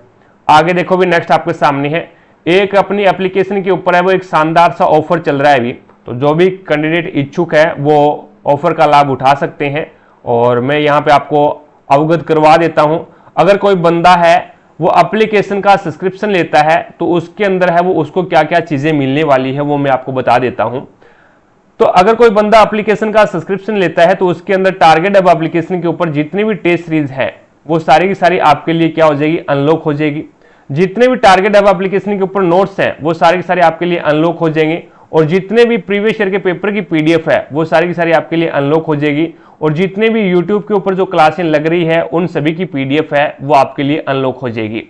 आगे देखो भी नेक्स्ट आपके सामने है, एक अपनी एप्लीकेशन के ऊपर है वो एक शानदार सा ऑफर चल रहा है अभी, तो जो भी कैंडिडेट इच्छुक है वो ऑफर का लाभ उठा सकते हैं और मैं यहाँ पे आपको अवगत करवा देता हूँ। अगर कोई बंदा है वो एप्लीकेशन का सब्सक्रिप्शन लेता है तो उसके अंदर है वो उसको क्या क्या चीजें मिलने वाली है वो मैं आपको बता देता हूं। तो अगर कोई बंदा एप्लीकेशन का सब्सक्रिप्शन लेता है तो उसके अंदर टारगेट अब एप्लीकेशन के ऊपर जितनी भी टेस्ट सीरीज है वो सारी की सारी आपके लिए क्या हो जाएगी, अनलॉक हो जाएगी। जितने भी टारगेट अब एप्लीकेशन के ऊपर नोट्स हैं वो सारे के सारे आपके लिए अनलॉक हो जाएंगे और जितने भी प्रीवियस ईयर के पेपर की पीडीएफ है वो सारी की सारी आपके लिए अनलॉक हो जाएगी और जितने भी यूट्यूब के ऊपर जो क्लासें लग रही है उन सभी की पीडीएफ है वो आपके लिए अनलॉक हो जाएगी।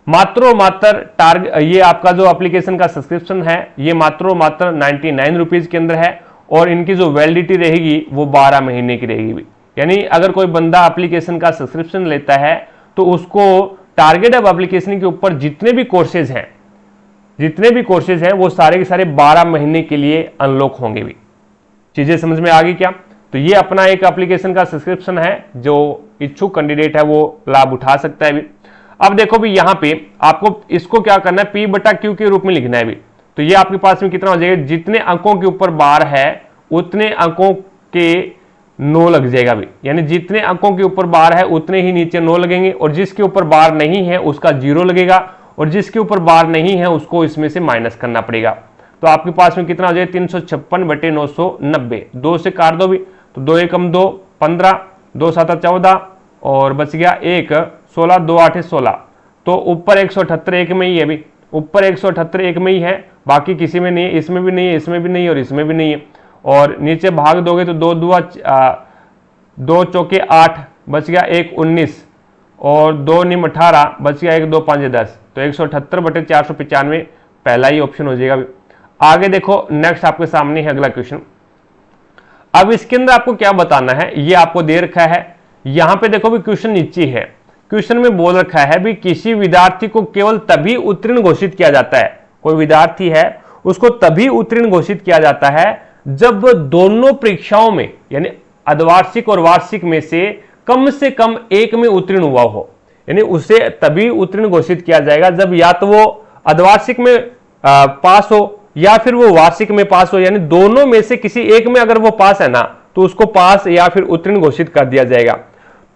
मात्र टारगेट ये आपका जो एप्लीकेशन का सब्सक्रिप्शन है ये मात्र 99 रुपीज के अंदर है और इनकी जो वैलिडिटी रहेगी वो 12 महीने की रहेगी। यानी अगर कोई बंदा एप्लीकेशन का सब्सक्रिप्शन लेता है तो उसको टारगेट अब एप्लीकेशन के ऊपर जितने भी कोर्सेज हैं वो सारे के सारे 12 महीने के लिए अनलॉक होंगे भी। चीजें समझ में आ गई क्या? तो ये अपना एक एप्लीकेशन का सब्सक्रिप्शन है जो इच्छुक कैंडिडेट है वो लाभ उठा सकता है भी। अब देखो भी यहाँ पे आपको इसको क्या करना है, P बटा Q के रूप में लिखना है भी। तो ये आपके पास में कितना हो जाएगा, जितने अंकों के ऊपर बार है उतने अंकों के 9 लग जाएगा भी। यानी जितने अंकों के ऊपर बार है उतने ही नीचे 9 लगेंगे और जिसके ऊपर बार नहीं है उसका 0 लगेगा और जिसके ऊपर बार नहीं है उसको इसमें से माइनस करना पड़ेगा। तो आपके पास में कितना हो जाएगा 356/990, 2 से काट दो भी तो 2 एकम 2 15, 2 7 14 और बच गया 1 16, 2 8 16। तो ऊपर 178 एक में ही है भी, ऊपर 178 एक में ही है, बाकी किसी में नहीं है, इसमें भी नहीं है, इसमें भी नहीं है और इसमें भी नहीं है। और नीचे भाग दोगे तो 2 2 2 चौके 8, बच गया 1 19, और 2 निम 18, बच गया 1 2 5 10, तो 178/495 पहला ही ऑप्शन हो जाएगा। आगे देखो नेक्स्ट आपके सामने है अगला क्वेश्चन। अब इसके अंदर आपको क्या बताना है, ये आपको दे रखा है। यहां पे देखो भी क्वेश्चन नीचे है, क्वेश्चन में बोल रखा है भी किसी विद्यार्थी को केवल तभी उत्तीर्ण घोषित किया जाता है, कोई विद्यार्थी है उसको तभी उत्तीर्ण घोषित किया जाता है जब दोनों परीक्षाओं में यानी अर्धवार्षिक और वार्षिक में से कम एक में उत्तीर्ण हुआ हो। यानी उसे तभी उत्तीर्ण घोषित किया जाएगा जब या तो वो अर्धवार्षिक में पास हो या फिर वो वार्षिक में पास हो, यानी दोनों में से किसी एक में अगर वो पास है ना तो उसको पास या फिर उत्तीर्ण घोषित कर दिया जाएगा।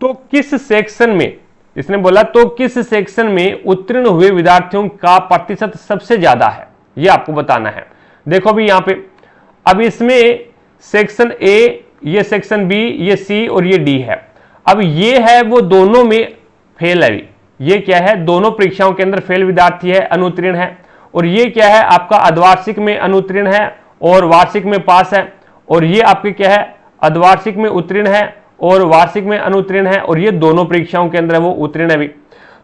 तो किस सेक्शन में, इसने बोला तो किस सेक्शन में उत्तीर्ण हुए विद्यार्थियों का प्रतिशत सबसे ज्यादा है, ये आपको बताना है। देखो भी यहां पे अब इसमें सेक्शन ए, ये सेक्शन बी, ये सी और ये डी है। अब ये है वो दोनों में फेल है, ये क्या है दोनों परीक्षाओं के अंदर फेल विद्यार्थी है, अनुत्तीर्ण है। और ये क्या है आपका अर्धवार्षिक में अनुत्तीर्ण है और वार्षिक में पास है। और ये आपके क्या है अर्धवार्षिक में उत्तीर्ण है और वार्षिक में अनुत्तीर्ण है, और ये दोनों परीक्षाओं के अंदर वो उत्तीर्ण है भी।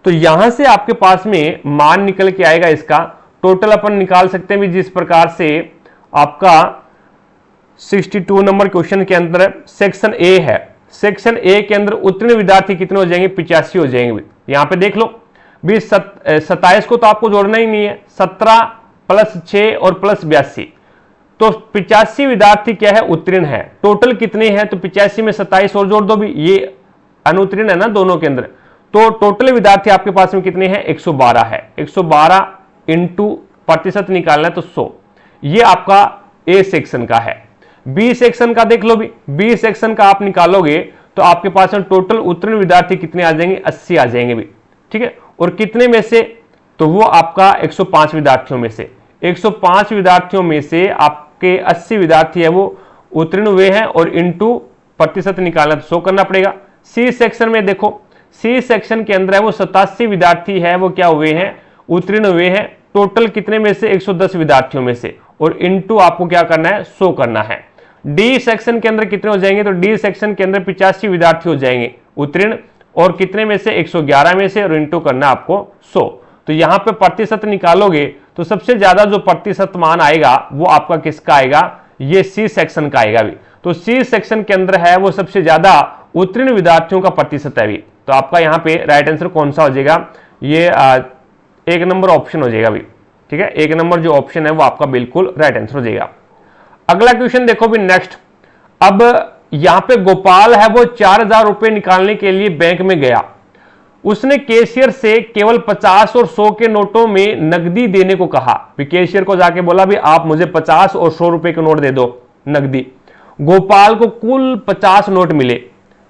तो यहां से आपके पास में मान निकल के आएगा, इसका टोटल अपन निकाल सकते हैं भी जिस प्रकार से आपका 62 नंबर क्वेश्चन के अंदर सेक्शन ए है, सेक्शन ए के अंदर उत्तीर्ण विद्यार्थी कितने हो जाएंगे 85 हो जाएंगे। यहां पे देख लो भी 27 को तो आपको जोड़ना ही नहीं है, 17 + 6 और +82, तो 85 विद्यार्थी क्या है उत्तीर्ण है। टोटल कितने हैं तो 85 में 27 और जोड़ दो भी, ये अनुत्तीर्ण है ना दोनों के अंदर, तो टोटल विद्यार्थी आपके पास में कितने हैं 112 है। 112 इंटू प्रतिशत निकालना है तो 100, ये आपका ए सेक्शन का है। बी सेक्शन का देख लो भी, बी सेक्शन का आप निकालोगे तो आपके पास में टोटल उत्तीर्ण विद्यार्थी कितने आ जाएंगे 80 आ जाएंगे भी, ठीक है। और कितने में से, तो वो आपका 105 विद्यार्थियों में से, 105 विद्यार्थियों में से आपके 80 विद्यार्थी है वो उत्तीर्ण हुए हैं, और इंटू प्रतिशत निकालना तो 100 करना पड़ेगा। सी सेक्शन में देखो, सी सेक्शन के अंदर है वो 87 विद्यार्थी है वो क्या हुए हैं उत्तीर्ण हुए हैं, टोटल कितने में से 110 विद्यार्थियों में से, और इंटू आपको क्या करना है 100 करना है। डी सेक्शन के अंदर कितने हो जाएंगे तो डी सेक्शन के अंदर 85 विद्यार्थी हो जाएंगे उत्तीर्ण, और कितने में से 111 में से, और इंटू करना आपको 100। तो यहां पे प्रतिशत निकालोगे तो सबसे ज्यादा जो प्रतिशत मान आएगा वो आपका किसका आएगा, ये सी सेक्शन का आएगा भी। तो सी सेक्शन के अंदर है वो सबसे ज्यादा उत्तीर्ण विद्यार्थियों का प्रतिशत है भी। तो आपका यहाँ पे राइट आंसर कौन सा हो जाएगा, ये 1 नंबर ऑप्शन हो जाएगा भी, ठीक है। 1 नंबर जो ऑप्शन है वो आपका बिल्कुल राइट आंसर हो जाएगा। अगला क्वेश्चन देखो भी नेक्स्ट। अब यहां पे गोपाल है वो 4000 रुपए निकालने के लिए बैंक में गया, उसने कैशियर से केवल 50 और 100 के नोटों में नकदी देने को कहा। कैशियर को जाके बोला भी आप मुझे 50 और 100 रुपए के नोट दे दो नकदी। गोपाल को कुल 50 नोट मिले,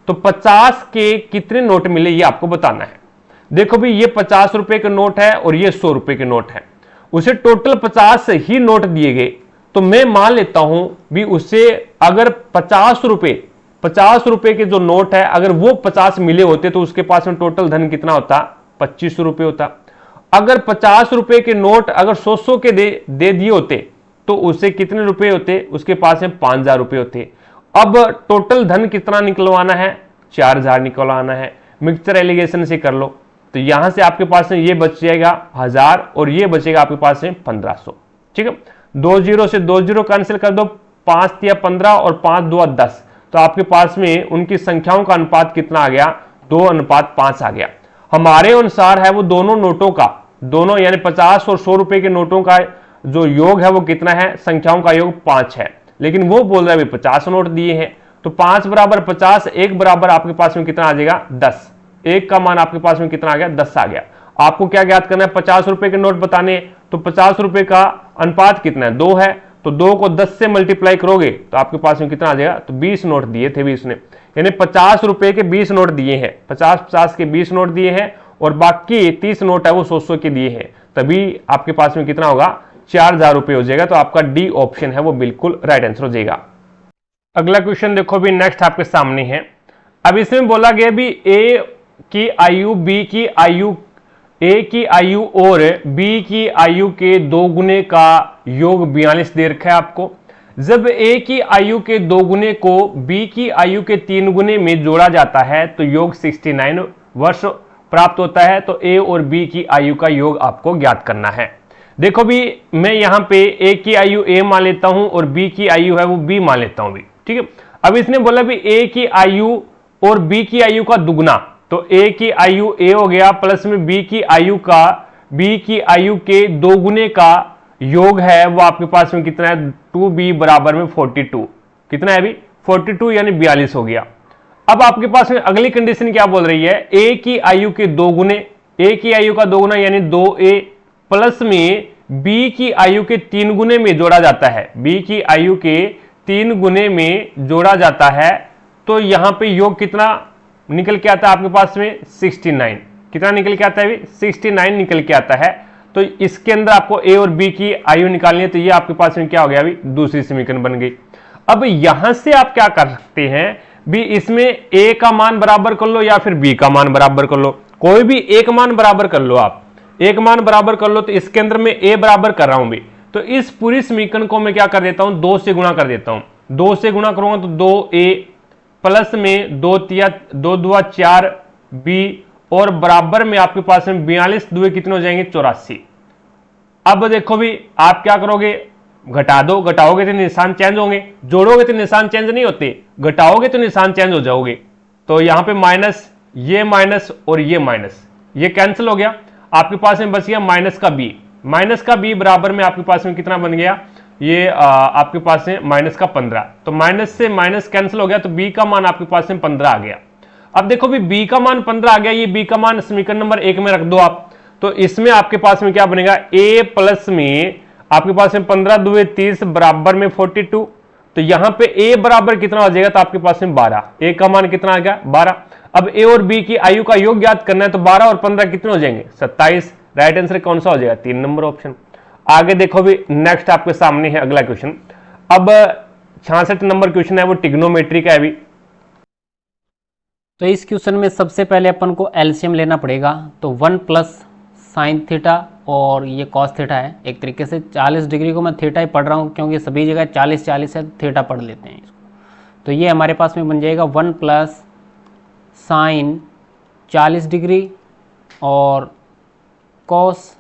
तो 50 के कितने नोट मिले ये आपको बताना है। देखो भी ये 50 रुपए के नोट है और ये 100 रुपए के नोट है, उसे टोटल 50 ही नोट दिए गए। तो मैं मान लेता हूं भी उसे अगर 50 रुपए के जो नोट है अगर वो 50 मिले होते तो उसके पास में टोटल धन कितना होता 2500 रुपए होता। अगर 50 रुपए के नोट अगर 100 के दे दिए होते तो उसे कितने रुपए होते, उसके पास में 5000 रुपए होते। अब टोटल धन कितना निकलवाना है 4000 निकलवाना है, मिक्सचर एलिगेशन से कर लो। तो यहां से आपके पास में ये बच जाएगा 1000 और ये बचेगा आपके पास में 1500, ठीक है। 2 0 से 2 0 कैंसिल कर दो, 5 3 15 और 5 2 10, तो आपके पास में उनकी संख्याओं का अनुपात कितना आ गया 2:5 आ गया। हमारे अनुसार है वो दोनों नोटों का, दोनों यानी 50 और 100 रुपए के नोटों का जो योग है वो कितना है, संख्याओं का योग 5 है, लेकिन वो बोल रहा है 50 नोट दिए हैं। तो 5 बराबर 50, 1 बराबर आपके पास में कितना आ जाएगा 10, 1 का मान आपके पास में कितना आ गया 10 आ गया। आपको क्या ज्ञात करना है 50 रुपए के नोट बताने, तो 50 रुपए का अनुपात कितना है 2 है, तो 2 को 10 से मल्टीप्लाई करोगे तो आपके पास में कितना आ जाएगा, तो 20 नोट दिए थे भी उसने, यानी 50 रुपए के 20 नोट दिए हैं, 50 के 20 नोट दिए हैं और बाकी 30 नोट है वो 100 के दिए हैं, तभी आपके पास में कितना होगा 4000 रुपए हो जाएगा। तो आपका डी ऑप्शन है वो बिल्कुल राइट आंसर हो जाएगा। अगला क्वेश्चन देखो भी नेक्स्ट आपके सामने है। अब इसमें बोला गया भी ए की आयु बी की आयु, ए की आयु और बी की आयु के 2 गुने का योग 42 दे रखा है आपको। जब ए की आयु के 2 गुने को बी की आयु के 3 गुने में जोड़ा जाता है तो योग 69 वर्ष प्राप्त होता है। तो ए और बी की आयु का योग आपको ज्ञात करना है। देखो भी मैं यहां पे ए की आयु ए मान लेता हूं और बी की आयु है वो बी मान लेता हूं भी, ठीक है। अब इसने बोला भी ए की आयु और बी की आयु का दुगना, तो ए की आयु ए हो गया प्लस में बी की आयु के 2 गुने का योग है वो आपके पास में कितना है 2b बराबर में 42। कितना है अभी 42 यानी 42 हो गया। अब आपके पास में अगली कंडीशन क्या बोल रही है, ए की आयु के 2 गुने, ए की आयु का 2 गुना यानी 2a प्लस में बी की आयु के 3 गुने में जोड़ा जाता है, बी की आयु के 3 गुने में जोड़ा जाता है। तो यहां पे योग कितना निकल के आता है आपके पास में 69। कितना निकल के आता है 69 निकल के आता है। तो इसके अंदर आपको ए और बी की आयु निकालनी है, तो ये आपके पास में क्या हो गया अभी दूसरी समीकरण बन गई। अब यहां से आप क्या कर सकते हैं भी, इसमें ए का मान बराबर कर लो या फिर बी का मान बराबर कर लो, कोई भी एक मान बराबर कर लो, आप एक मान बराबर कर लो। तो इसके अंदर मैं ए बराबर कर रहा हूं भी, तो इस पूरी समीकरण को मैं क्या कर देता हूं 2 से गुणा कर देता हूं। 2 से गुणा करूंगा तो 2a प्लस में 2 दूआ 4 b और बराबर में आपके पास में 42 दुए कितने हो जाएंगे 84। अब देखो भी आप क्या करोगे, घटा दो, घटाओगे तो निशान चेंज होंगे, जोड़ोगे तो निशान चेंज नहीं होते, घटाओगे तो निशान चेंज हो जाओगे। तो यहां पे माइनस, ये माइनस और ये माइनस, ये कैंसिल हो गया, आपके पास में बच गया माइनस का बी बराबर में आपके पास में कितना बन गया, ये आपके पास में माइनस का 15। तो माइनस से माइनस कैंसिल हो गया, तो बी का मान आपके पास में 15 आ गया। अब देखो भी बी का मान 15 आ गया, ये बी का मान समीकरण नंबर 1 में रख दो आप। तो इसमें आपके पास में क्या बनेगा, ए प्लस में आपके पास में 15 दुए 30 बराबर में 42। तो यहां पे ए बराबर कितना हो जाएगा, तो आपके पास में 12, ए का मान कितना आ गया 12। अब ए और बी की आयु का योग ज्ञात करना है, तो 12 और 15 कितने हो जाएंगे 27। राइट आंसर कौन सा हो जाएगा 3 नंबर ऑप्शन। आगे देखो भी नेक्स्ट आपके सामने है अगला क्वेश्चन। अब 66 नंबर क्वेश्चन है वो ट्रिग्नोमेट्री का है भी। तो इस क्वेश्चन में सबसे पहले अपन को एलसीएम लेना पड़ेगा। तो 1 प्लस साइन थीटा और ये कॉस थीटा है। एक तरीके से 40 डिग्री को मैं थीटा ही पढ़ रहा हूँ क्योंकि सभी जगह 40-40 है, थीटा पढ़ लेते हैं इसको। तो ये हमारे पास में बन जाएगा 1 प्लस साइन 40 डिग्री और कॉस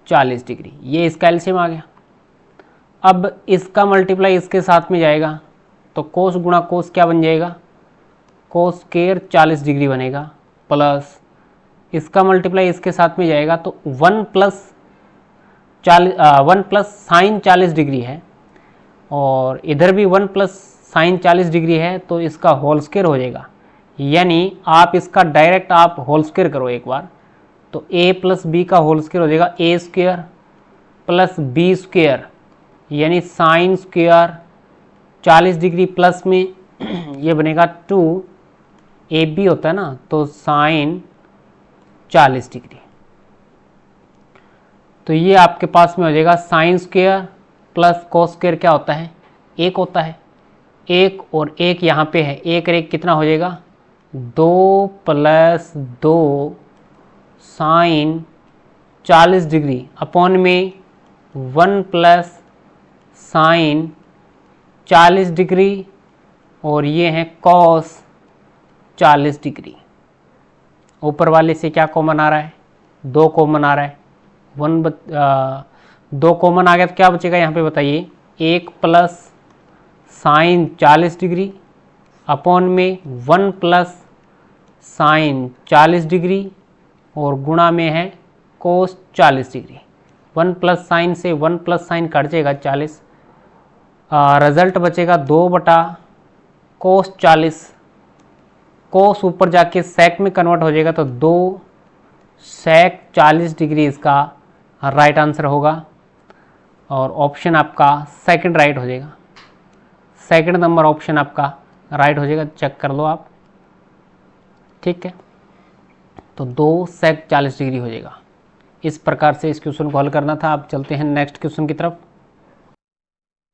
40 डिग्री, ये इसका एलसीएम आ गया। अब इसका मल्टीप्लाई इसके साथ में जाएगा, तो कोस गुणा कोस क्या बन जाएगा, कोस स्क्वायर 40 डिग्री बनेगा, प्लस इसका मल्टीप्लाई इसके साथ में जाएगा, तो 1 प्लस साइन 40 डिग्री है और इधर भी 1 प्लस साइन 40 डिग्री है, तो इसका होल स्क्वायर हो जाएगा। यानी आप इसका डायरेक्ट आप होल स्क्वायर करो एक बार, तो a प्लस बी का होल स्क्वायर हो जाएगा a square plus B square, यानी साइन स्क्वायर 40 डिग्री प्लस में ये बनेगा 2ab होता है ना, तो साइन 40 डिग्री। तो ये आपके पास में हो जाएगा sine square plus cos square क्या होता है 1 होता है, 1 और 1 यहाँ पे है, 1 और 1 कितना हो जाएगा 2 प्लस 2 साइन 40 डिग्री अपॉन में 1 प्लस साइन 40 डिग्री और ये है कॉस 40 डिग्री। ऊपर वाले से क्या कॉमन आ रहा है 2 कॉमन आ रहा है, 2 कॉमन आ गया तो क्या बचेगा यहाँ पे बताइए, 1 प्लस साइन 40 डिग्री अपॉन में 1 प्लस साइन 40 डिग्री और गुणा में है कोस 40 डिग्री। 1 प्लस साइन से 1 प्लस साइन कट जाएगा 40, रिजल्ट बचेगा 2 बटा कोस 40। कोस ऊपर जाके सेक में कन्वर्ट हो जाएगा, तो 2 सेक 40 डिग्री इसका राइट आंसर होगा और ऑप्शन आपका सेकंड राइट हो जाएगा। सेकंड नंबर ऑप्शन आपका राइट हो जाएगा, चेक कर लो आप, ठीक है। तो 2 सेक 40 डिग्री हो जाएगा। इस प्रकार से इस क्वेश्चन को हल करना था। आप चलते हैं नेक्स्ट क्वेश्चन की तरफ।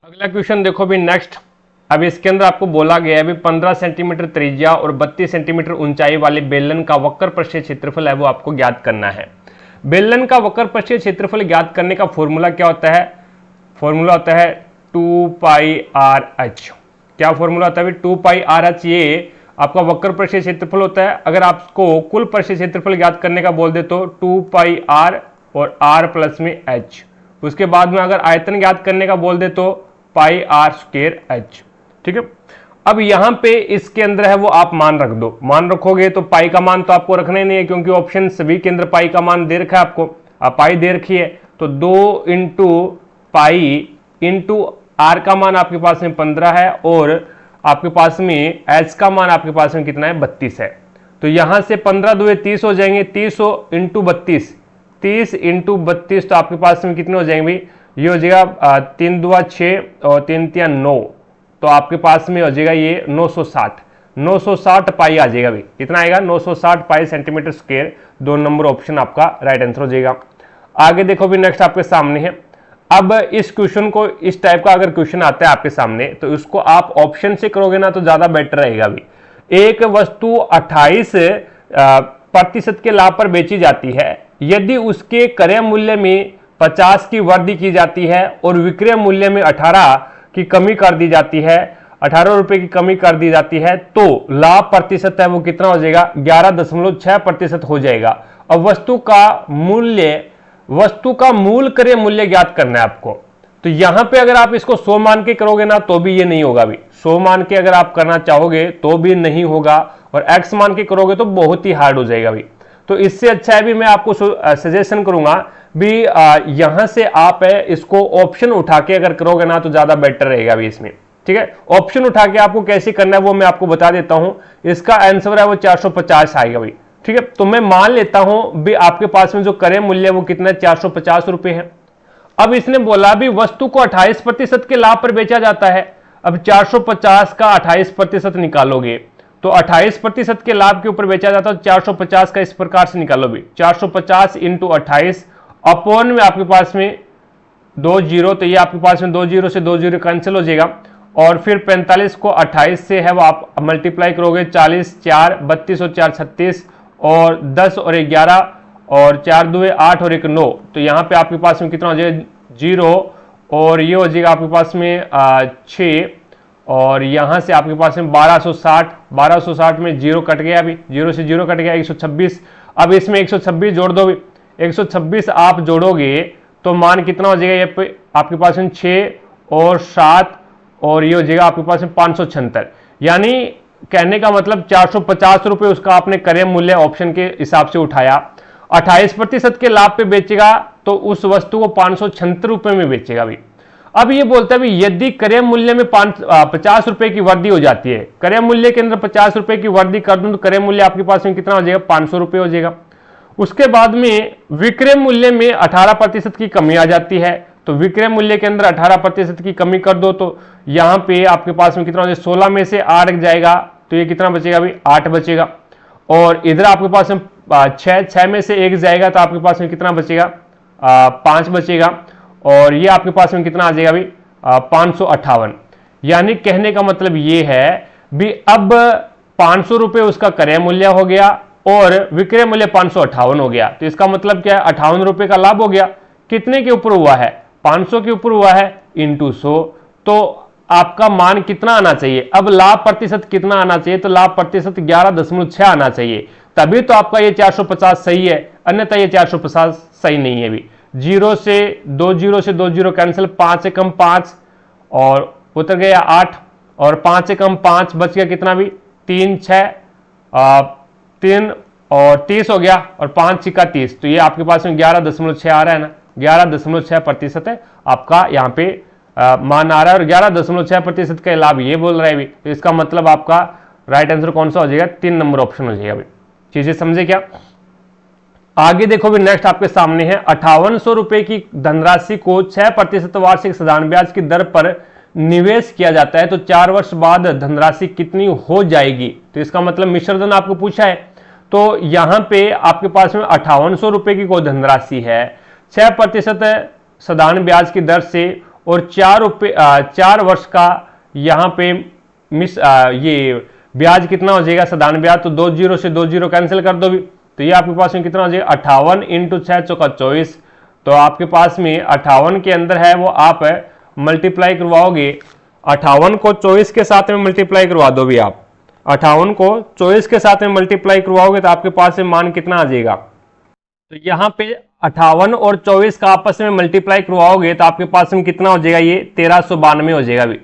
अगला क्वेश्चन देखो भी नेक्स्ट। अब इसके अंदर आपको बोला गया है भी 15 सेंटीमीटर त्रिज्या और 32 सेंटीमीटर ऊंचाई वाले बेलन का वक्र पृष्ठीय क्षेत्रफल है वो आपको ज्ञात करना है। बेलन का वक्र पृष्ठीय क्षेत्रफल ज्ञात करने का फॉर्मूला क्या होता है, फॉर्मूला होता है 2 पाई आर एच। क्या फॉर्मूला होता है 2 पाई आर एच, ये आपका वक्र पृष्ठीय क्षेत्रफल होता है। अगर आपको कुल पृष्ठीय क्षेत्रफल ज्ञात करने का बोल दे तो 2 पाई आर और आर प्लस में एच। उसके बाद में अगर आयतन ज्ञात करने का बोल दे तो पाई आर स्क्वायर एच। ठीक है, अब यहां पे इसके अंदर है वो आप मान रख दो। मान रखोगे तो पाई का मान तो आपको रखना ही नहीं है, क्योंकि ऑप्शन सभी के अंदर पाई का मान दे रखा है आपको, पाई दे रखी है। तो 2 इंटू पाई इंटू आर का मान आपके पास में 15 है, और आपके पास में एच का मान आपके पास में कितना है 32 है। तो यहां से 15 दुए 30 हो जाएंगे, 30 इंटू 32, 30 इंटू 32, तो आपके पास में कितने हो जाएंगे भाई, ये हो जाएगा 3 दुआ 6 और 3 तिया 9, तो आपके पास में हो जाएगा ये 960 पाई आ जाएगा भाई। कितना आएगा 960 पाई सेंटीमीटर स्क्वायर। 2 नंबर ऑप्शन आपका राइट आंसर हो जाएगा। आगे देखो भी नेक्स्ट आपके सामने है। अब इस क्वेश्चन को, इस टाइप का अगर क्वेश्चन आता है आपके सामने, तो उसको आप ऑप्शन से करोगे ना तो ज्यादा बेटर रहेगा भी। एक वस्तु 28% के लाभ पर बेची जाती है यदि उसके क्रय मूल्य में 50 की वृद्धि की जाती है और विक्रय मूल्य में 18 की कमी कर दी जाती है, 18 रुपए की कमी कर दी जाती है, तो लाभ प्रतिशत है वो कितना हो जाएगा 11.6% हो जाएगा। अब वस्तु का मूल क्रय मूल्य ज्ञात करना है आपको। तो यहां पे अगर आप इसको 100 मान के करोगे ना तो भी ये नहीं होगा भी। 100 मान के अगर आप करना चाहोगे तो भी नहीं होगा, और x मान के करोगे तो बहुत ही हार्ड हो जाएगा भी। तो इससे अच्छा है भी मैं आपको सजेशन करूंगा भी यहां से आप इसको ऑप्शन उठा के अगर करोगे ना तो ज्यादा बेटर रहेगा भी इसमें। ठीक है, ऑप्शन उठा के आपको कैसे करना है वो मैं आपको बता देता हूं। इसका आंसर है वो 450 आएगा भाई। ठीक है, तो मैं मान लेता हूं भी आपके पास में जो क्रय मूल्य वो कितना है 450 रुपए है। अब इसने बोला भी वस्तु को 28% के लाभ पर बेचा जाता है। अब 450 का 28% निकालोगे तो 28% के लाभ के ऊपर बेचा जाता है। 450 का इस प्रकार से निकालो भी, 450 इंटू 28 अपॉन में आपके पास में 2 जीरो, तो ये आपके पास में 2 जीरो से 2 जीरो कैंसिल हो जाएगा। और फिर 45 को 28 से है वो आप मल्टीप्लाई करोगे, 40 4 32 और 4 36 और 10 और 11 और 4 2 8 और 1 9, तो यहाँ पे आपके पास में कितना हो जाएगा 0, और ये हो जाएगा आपके पास में 6, और यहाँ से आपके पास में 1260 में 0 कट गया, अभी 0 से 0 कट गया 126। अब इसमें 126 जोड़ दो भी, 126 आप जोड़ोगे तो मान कितना हो जाएगा ये पे आपके पास में 6 और 7, और ये हो जाएगा आपके पास में 576। यानी कहने का मतलब 450 रुपए उसका आपने क्रय मूल्य ऑप्शन के हिसाब से उठाया। 28% के लाभ पे बेचेगा तो उस वस्तु को 576 रुपए में बेचेगा भी। अब ये बोलता है भी यदि क्रय मूल्य में 50 रुपए की वृद्धि हो जाती है, क्रय मूल्य के अंदर 50 रुपए की वृद्धि कर दूं तो क्रय मूल्य आपके पास में कितना हो जाएगा 500 रुपए हो जाएगा। उसके बाद में विक्रय मूल्य में 18% की कमी आ जाती है, तो विक्रय मूल्य के अंदर 18% की कमी कर दो तो यहां पे आपके पास में कितना हो जाएगा 16 में से 8 जाएगा, तो ये कितना बचेगा भाई 8 बचेगा। और इधर आपके पास में 6 में से 1 जाएगा तो आपके पास में कितना बचेगा 5 बचेगा, और ये आपके पास में कितना आ जाएगा भाई 558। यानी कहने का मतलब ये है भी अब 500 रुपए उसका क्रय मूल्य हो गया और विक्रय मूल्य 558 हो गया, तो इसका मतलब क्या है 58 रुपए का लाभ हो गया। कितने के ऊपर हुआ है 500 के ऊपर हुआ है इंटू 100, तो आपका मान कितना आना चाहिए, अब लाभ प्रतिशत कितना आना चाहिए, तो लाभ प्रतिशत 11.6 आना चाहिए, तभी तो आपका ये 450 सही है, अन्यथा ये 450 सही नहीं है भी। 0 से 2 जीरो कैंसिल, 5 से कम 5 और उतर गया 8, और 5 से कम 5 बच गया कितना भी 3 6 3 और 30 हो गया, और 5 6 30, तो ये आपके पास में 11.6 आ रहा है ना, 11.6% है आपका यहाँ पे मान आ रहा है, और 11.6% का लाभ ये बोल रहा है भी, तो इसका मतलब आपका राइट आंसर कौन सा हो जाएगा 3 नंबर ऑप्शन हो जाएगा भाई। चीजें समझे क्या। आगे देखो भी नेक्स्ट आपके सामने है 5800 रुपए की धनराशि को 6% वार्षिक साधारण ब्याज की दर पर निवेश किया जाता है, तो 4 वर्ष बाद धनराशि कितनी हो जाएगी, तो इसका मतलब मिश्र धन आपको पूछा है। तो यहां पे आपके पास में 5800 रुपए की कोई धनराशि है, 6% साधारण ब्याज की दर से, और 4 वर्ष का यहाँ पे ये ब्याज कितना हो जाएगा साधारण ब्याज, तो 2 जीरो से 2 जीरो कैंसिल कर दो भी, तो ये आपके पास में कितना हो जाएगा 58 इंटू 6 चौका 24, तो आपके पास में 58 के अंदर है वो आप मल्टीप्लाई करवाओगे, 58 को 24 के साथ में मल्टीप्लाई करवा दो भी आप, 58 को 24 के साथ में मल्टीप्लाई करवाओगे तो आपके पास में मान कितना आ जाएगा। तो यहाँ पे 58 और 24 का आपस में मल्टीप्लाई करवाओगे तो आपके पास में कितना हो जाएगा, ये 1392 हो जाएगा भी।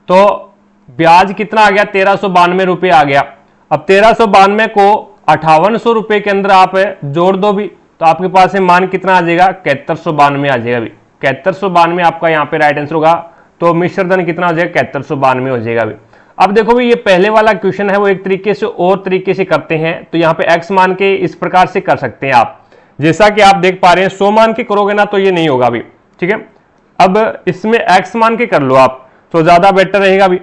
तो ब्याज कितना आ गया, 1392 रुपये आ गया। अब 1392 को 5800 रुपये के अंदर आप जोड़ दो भी तो आपके पास में मान कितना आ जाएगा, 7192 आ जाएगा भी। 7192 आपका यहाँ पे राइट आंसर होगा। तो मिश्र धन कितना हो जाएगा, 7192 हो जाएगा भी। अब देखो भी ये पहले वाला क्वेश्चन है वो एक तरीके से और तरीके से करते हैं। तो यहाँ पे x मान के इस प्रकार से कर सकते हैं आप, जैसा कि आप देख पा रहे हैं 100 मान के करोगे ना तो ये नहीं होगा भी, ठीक है। अब इसमें x मान के कर लो आप तो ज्यादा बेटर रहेगा भी।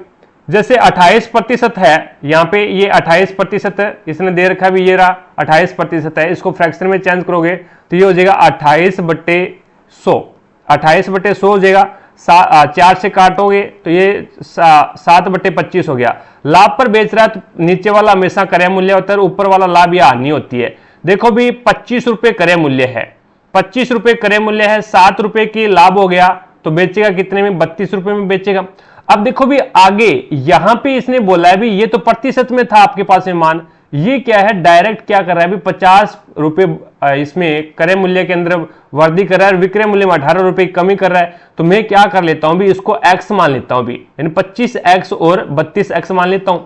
जैसे 28% है, यहाँ पे ये 28% है, इसने दे रखा भी, ये रहा 28% है, इसको फ्रैक्शन में चेंज करोगे तो ये हो जाएगा 28/100, 28/100 हो जाएगा। 4 से काटोगे तो ये 7/25 हो गया। लाभ पर बेच रहा है तो नीचे वाला हमेशा क्रय मूल्य होता है, ऊपर वाला लाभ या हानि होती है। देखो भी 25 रुपए क्रय मूल्य है, 25 रुपए क्रय मूल्य है, 7 रुपए की लाभ हो गया तो बेचेगा कितने में, 32 रुपए में बेचेगा। अब देखो भी आगे यहां पे इसने बोला है भी ये तो प्रतिशत में था आपके पास में मान, ये क्या है डायरेक्ट क्या कर रहा है भी 50 रुपए इसमें क्रय मूल्य के अंदर वृद्धि कर रहा है, विक्रय मूल्य में 18 रुपए की कमी कर रहा है। तो मैं क्या कर लेता हूं भी, इसको x मान लेता हूं भी, यानी 25x और 32x मान लेता हूं।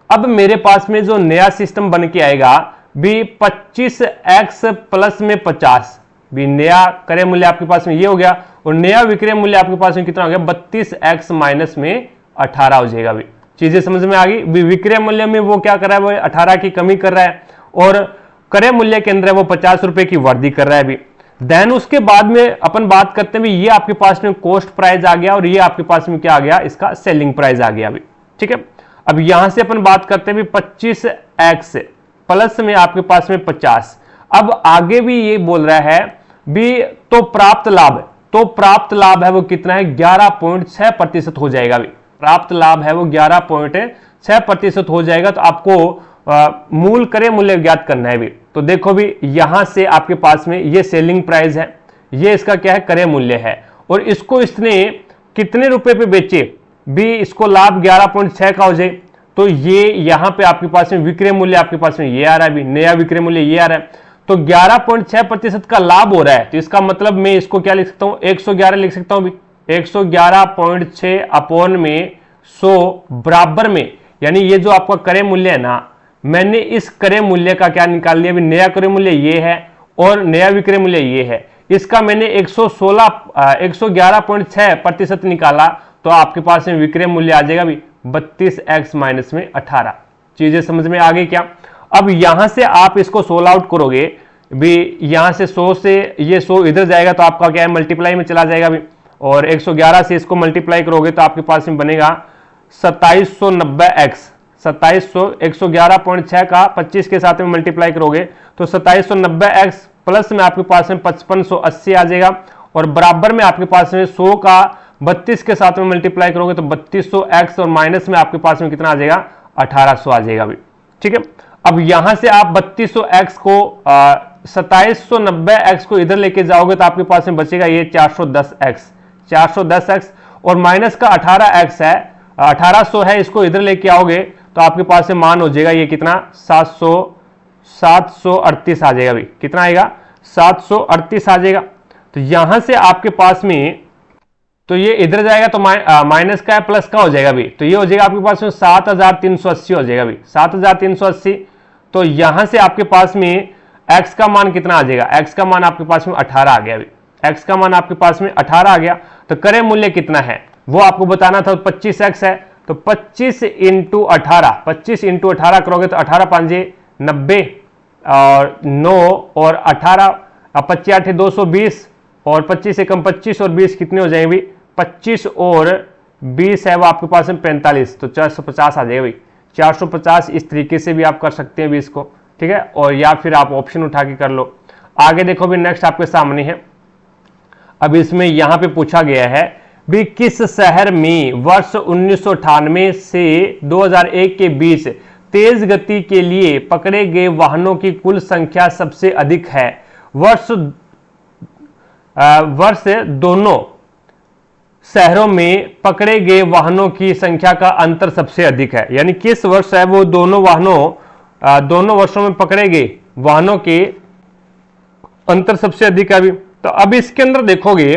अब मेरे पास में जो नया सिस्टम बन के आएगा भी 25x प्लस में 50 भी, नया क्रय मूल्य आपके पास में ये हो गया और नया विक्रय मूल्य आपके पास में कितना हो गया, 32x माइनस में 18 हो जाएगा भी। चीजें समझ में आ गई। विक्रय मूल्य में वो क्या कर रहा है, वो 18 की कमी कर रहा है और क्रय मूल्य के अंदर वो 50 रुपए की वृद्धि कर रहा है भी। देन उसके बाद में अपन बात करते हैं, ये आपके पास में कॉस्ट प्राइस आ गया और ये आपके पास में क्या आ गया, इसका सेलिंग प्राइस आ गया अभी, ठीक है। अब यहां से अपन बात करते हैं 25x प्लस में आपके पास में 50। अब आगे भी ये बोल रहा है भी तो प्राप्त लाभ, तो प्राप्त लाभ है वो कितना है, 11.6% हो जाएगा भी। प्राप्त लाभ है वो 11.6% हो जाएगा। तो आपको मूल क्रय मूल्य ज्ञात करना है भी। तो देखो भी यहां से आपके पास में ये सेलिंग प्राइस है, ये इसका क्या है, क्रय मूल्य है, और इसको इसने कितने रुपए पे बेचे भी, इसको लाभ 11.6 का हो जाए तो ये यहां पे आपके पास में विक्रय मूल्य आपके पास में ये आ रहा है भी, नया विक्रय मूल्य ये आ रहा है। तो 11.6% का लाभ हो रहा है, तो इसका मतलब मैं इसको क्या लिख सकता हूं, 111 लिख सकता हूं भी। 111.6 अपॉन में 100 बराबर में, यानी ये जो आपका क्रय मूल्य है ना, मैंने इस क्रय मूल्य का क्या निकाल लिया, नया क्रय मूल्य ये है और नया विक्रय मूल्य ये है, इसका मैंने 111.6% निकाला तो आपके पास में विक्रय मूल्य आ जाएगा भी 32x माइनस में 18। चीजें समझ में आ गई क्या। अब यहां से आप इसको सोल्व आउट करोगे भी, यहां से 100 से ये 100 इधर जाएगा तो आपका क्या है, मल्टीप्लाई में चला जाएगा भी, और 111 से इसको मल्टीप्लाई करोगे तो आपके पास में बनेगा 2790x। 111.6 का 25 के साथ में मल्टीप्लाई करोगे तो 2790x प्लस में आपके पास में 5580 आ जाएगा, और बराबर में आपके पास में 100 का 32 के साथ में मल्टीप्लाई करोगे तो 3200x, और माइनस में आपके पास में कितना आ जाएगा, 1800 आ जाएगा भी, ठीक है। अब यहां से आप 3200x को 2790x को इधर लेके जाओगे तो आपके पास में बचेगा ये 410x, और माइनस का 18x है, 1800 है, इसको इधर लेके आओगे तो आपके पास में मान हो जाएगा ये कितना, 738 आ जाएगा भी। कितना आएगा, 738 आ जाएगा। तो यहां से आपके पास में, तो ये इधर जाएगा तो माइनस का है, प्लस का हो जाएगा भी, तो ये हो जाएगा आपके पास में 7380 हो जाएगा भी, 7380। तो यहां से आपके पास में x का मान कितना आ जाएगा, x का मान आपके पास में 18 आ गया भी, x का मान आपके पास में 18 आ गया। तो क्रय मूल्य कितना है वो आपको बताना था, 25x है, तो 25 इंटू 18, 25 इंटू 18 करोगे तो 18 5 90 और 9 और 18, 25 8 220, और 25 से कम 25 और 20 कितने हो जाएंगे भी, 25 और 20 है वो आपके पास में 45, तो 450 आ जाएगा भाई। 450 इस तरीके से भी आप कर सकते हैं भी इसको, ठीक है, और या फिर आप ऑप्शन उठा के कर लो। आगे देखो भी नेक्स्ट आपके सामने है। अब इसमें यहां पे पूछा गया है भी किस शहर में वर्ष 1998 से 2001 के बीच तेज गति के लिए पकड़े गए वाहनों की कुल संख्या सबसे अधिक है। वर्ष दोनों शहरों में पकड़े गए वाहनों की संख्या का अंतर सबसे अधिक है, यानी किस वर्ष है वो दोनों वर्षों में पकड़े गए वाहनों के अंतर सबसे अधिक है अभी। तो अब इसके अंदर देखोगे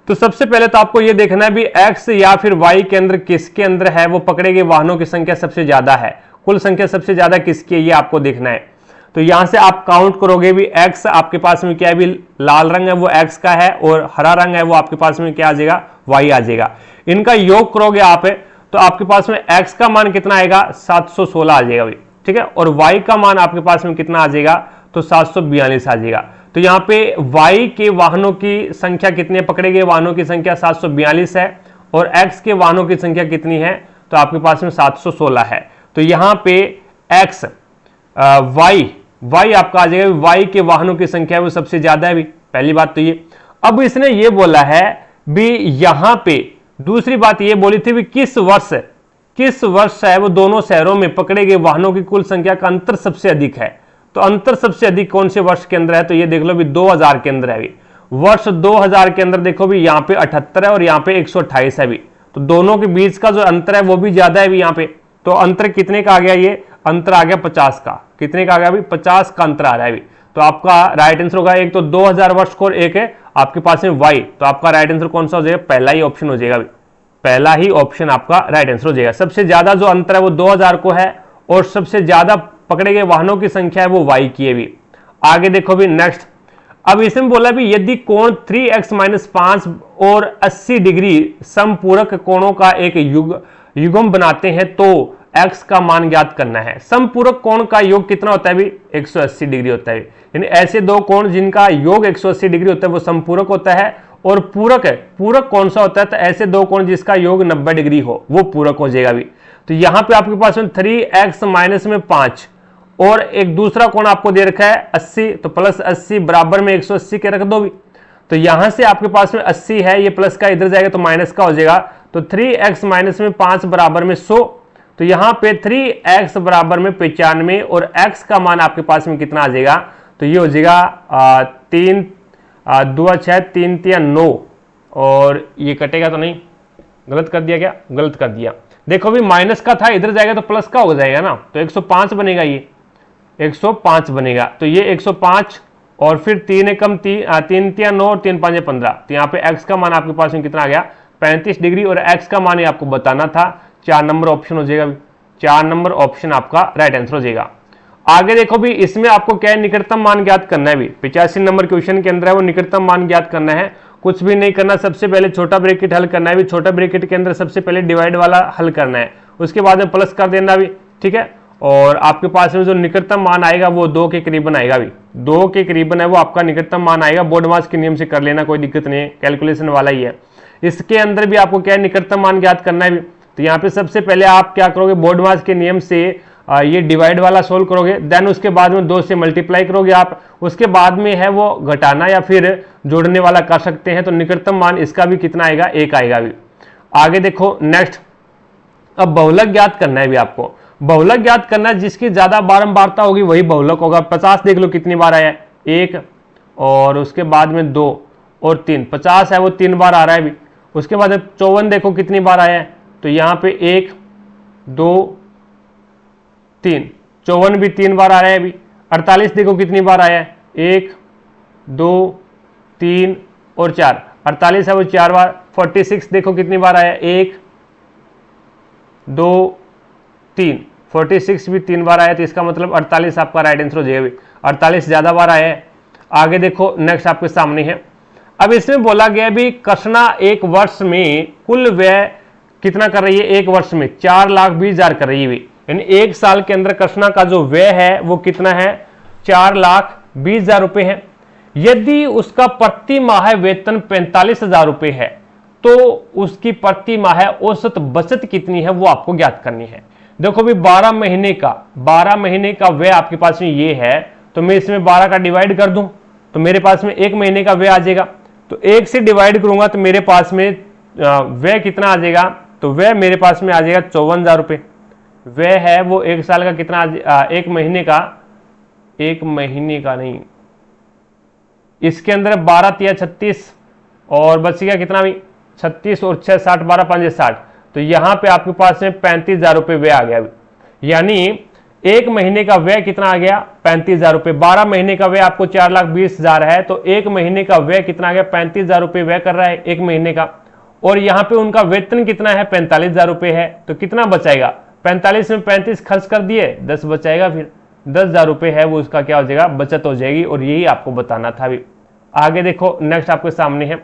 तो सबसे पहले तो आपको यह देखना है भी x या फिर y के अंदर किसके अंदर है वो पकड़े गए वाहनों की संख्या सबसे ज्यादा है, कुल संख्या सबसे ज्यादा किसकी है ये आपको देखना है। तो यहां से आप काउंट करोगे भी x आपके पास में क्या है भी लाल रंग है वो x का है और हरा रंग है वो आपके पास में क्या आ जाएगा y आ जाएगा। इनका योग करोगे आप तो आपके पास में x का मान कितना आएगा 716 आ जाएगा भाई, ठीक है, और y का मान आपके पास में कितना आ जाएगा तो 742 आ जाएगा। तो यहाँ पे y के वाहनों की संख्या कितनी है, पकड़े गए वाहनों की संख्या 742 है और x के वाहनों की संख्या कितनी है तो आपके पास में 716 है। तो यहाँ पे x y आपका आ जाएगा, y के वाहनों की संख्या वो सबसे ज्यादा है भी, पहली बात तो ये। अब इसने ये बोला है भी यहाँ पे दूसरी बात ये बोली थी भी किस वर्ष है वो दोनों शहरों में पकड़े गए वाहनों की कुल संख्या का अंतर सबसे अधिक है। तो अंतर सबसे अधिक कौन से वर्ष के अंदर है तो ये देख लो भी 2000 के अंदर है भी, वर्ष 2000 के अंदर देखो भी यहाँ पे 78 है और यहाँ पे 128 है भी, तो दोनों के बीच का जो अंतर है वो भी ज्यादा है भी यहाँ पे। तो अंतर कितने का आ गया, ये अंतर आ गया 50 का, कितने का आ गया भी 50 का अंतर आ रहा है भी। तो आपका राइट आंसर होगा एक तो 2000 वर्ष को और एक है आपके पास में y, तो आपका राइट आंसर कौन सा हो जाएगा, पहला ही ऑप्शन हो जाएगा, पहला ही ऑप्शन आपका राइट आंसर हो जाएगा। सबसे ज्यादा जो अंतर है वो 2000 को है और सबसे ज्यादा पकड़े गए वाहनों की संख्या है वो y की है भी। आगे देखो भी नेक्स्ट, अब इसमें बोला भी यदि कोण 3x - 5 और 80 डिग्री समपूरक कोणों का एक युग्म बनाते हैं तो x का मान ज्ञात करना है। समपूरक कोण का योग कितना होता है भी 180 डिग्री होता है, यानी ऐसे दो कोण जिनका योग 180 डिग्री होता है वो समपूरक होता है। और पूरक कौन सा होता है तो ऐसे दो कोण जिसका योग 90 डिग्री हो वो पूरक हो जाएगा भी। तो यहां पे आपके पास में 3x - 5 और एक दूसरा कोण आपको दे रखा है 80, तो प्लस 80 बराबर में 180 के रख दो भी। तो यहां से आपके पास में 80 है, ये प्लस का इधर जाएगा तो माइनस का हो जाएगा, तो 3x - 5 बराबर में 100। तो यहां पे 3x बराबर में 95 और x का मान आपके पास में कितना आ जाएगा तो ये हो जाएगा 3 2 6 3 3 9 और ये कटेगा तो नहीं, गलत कर दिया क्या, गलत कर दिया। देखो भी माइनस का था इधर जाएगा तो प्लस का हो जाएगा ना, तो 105 बनेगा, ये 105 बनेगा। तो ये 105 और फिर 3 एकम 3 3 9 और 3 5 15, तो यहाँ पे x का मान आपके पास में कितना आ गया 35 डिग्री और x का मान ये आपको बताना था, 4 नंबर ऑप्शन हो जाएगा, 4 नंबर ऑप्शन आपका राइट आंसर हो जाएगा। आगे देखो भी इसमें आपको क्या है निकटतम मान ज्ञात करना है भी, 85 नंबर क्वेश्चन के अंदर है वो निकटतम मान ज्ञात करना है। कुछ भी नहीं करना, सबसे पहले छोटा ब्रैकेट हल करना है भी, छोटा ब्रैकेट के अंदर सबसे पहले डिवाइड वाला हल करना है, उसके बाद में प्लस कर देना भी, ठीक है। और आपके पास में जो निकटतम मान आएगा वो 2 के करीबन आएगा भी, 2 के करीबन है वो आपका निकटतम मान आएगा। बोर्ड मास के नियम से कर लेना, कोई दिक्कत नहीं है, कैलकुलेशन वाला ही है। इसके अंदर भी आपको क्या है निकटतम मान ज्ञात करना है भी। तो यहाँ पे सबसे पहले आप क्या करोगे, बोर्ड मास के नियम से ये डिवाइड वाला सोल्व करोगे, देन उसके बाद में 2 से मल्टीप्लाई करोगे आप, उसके बाद में है वो घटाना या फिर जोड़ने वाला कर सकते हैं। तो निकटतम मान इसका भी कितना आएगा 1 आएगा भी। आगे देखो नेक्स्ट, अब बहुलक ज्ञात करना है भी आपको, बहुलक ज्ञात करना है, जिसकी ज्यादा बारंबारता होगी वही बहुलक होगा। 50 देख लो कितनी बार आया है, 1 और उसके बाद में 2 और 3, 50 है वो 3 बार आ रहा है भी। उसके बाद 54 देखो कितनी बार आया है, तो यहाँ पे 1 2 3, 54 भी 3 बार आ रहा है अभी। 48 देखो कितनी बार आया है, 1 2 3 और 4, 48 है वो 4 बार। 46 देखो कितनी बार आया है, 1 2 3, 46 भी 3 बार आया, तो इसका मतलब 48 आपका राइट आंसर हो जाएगा भी, 48 ज्यादा बार आया है। आगे देखो नेक्स्ट आपके सामने है, अब इसमें बोला गया भी कृष्णा एक वर्ष में कुल व्यय कितना कर रही है, एक वर्ष में 4,20,000 कर रही है, यानी एक साल के अंदर कृष्णा का जो व्यय है वो कितना है 4,20,000 रुपए है। यदि उसका प्रति माह वेतन 45,000 रुपए है तो उसकी प्रति माह औसत बचत कितनी है वो आपको ज्ञात करनी है। देखो भी 12 महीने का व्यय आपके पास में ये है, तो मैं इसमें 12 का डिवाइड कर दूं तो मेरे पास में 1 महीने का व्यय आ जाएगा। तो 1 से डिवाइड करूंगा तो मेरे पास में व्यय कितना आ जाएगा, तो व्यय मेरे पास में आ जाएगा 54,000 रुपए। व्यय है वो एक साल का कितना, 1 महीने का, 1 महीने का नहीं, इसके अंदर 12 3 36 और बच गया कितना भी 36 और 6 60, 12 5 60, तो यहाँ पे आपके पास में 35,000 रुपये व्यय आ गया। यानी एक महीने का व्यय कितना आ गया? 35,000 रुपये। 12 महीने का व्यय आपको 4,20,000 है, तो एक महीने का व्यय कितना आ गया? 35,000 रुपये व्यय कर रहा है एक महीने का। और यहाँ पे उनका वेतन कितना है? 45,000 रुपये है, तो कितना बचाएगा? 45 में 35 खर्च कर दिए, 10 बचाएगा, फिर 10,000 रुपये है वो उसका क्या हो जाएगा? बचत हो जाएगी। और यही आपको बताना था। अभी आगे देखो, नेक्स्ट आपके सामने है।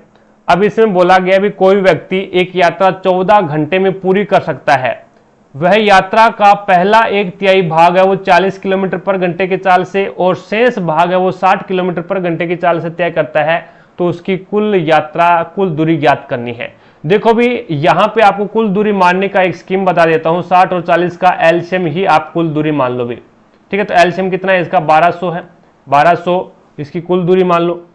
अब इसमें बोला गया भी कोई व्यक्ति एक यात्रा 14 घंटे में पूरी कर सकता है। वह यात्रा का पहला 1/3 भाग है वो 40 किलोमीटर पर घंटे की चाल से और शेष भाग है वो 60 किलोमीटर पर घंटे की चाल से तय करता है, तो उसकी कुल दूरी ज्ञात करनी है। देखो भी यहां पे आपको कुल दूरी मानने का एक स्कीम बता देता हूं। 60 और 40 का एलसीएम ही आप कुल दूरी मान लो भी, ठीक है। तो एलसीएम कितना है इसका? 1200 है। 1200 इसकी कुल दूरी मान लो।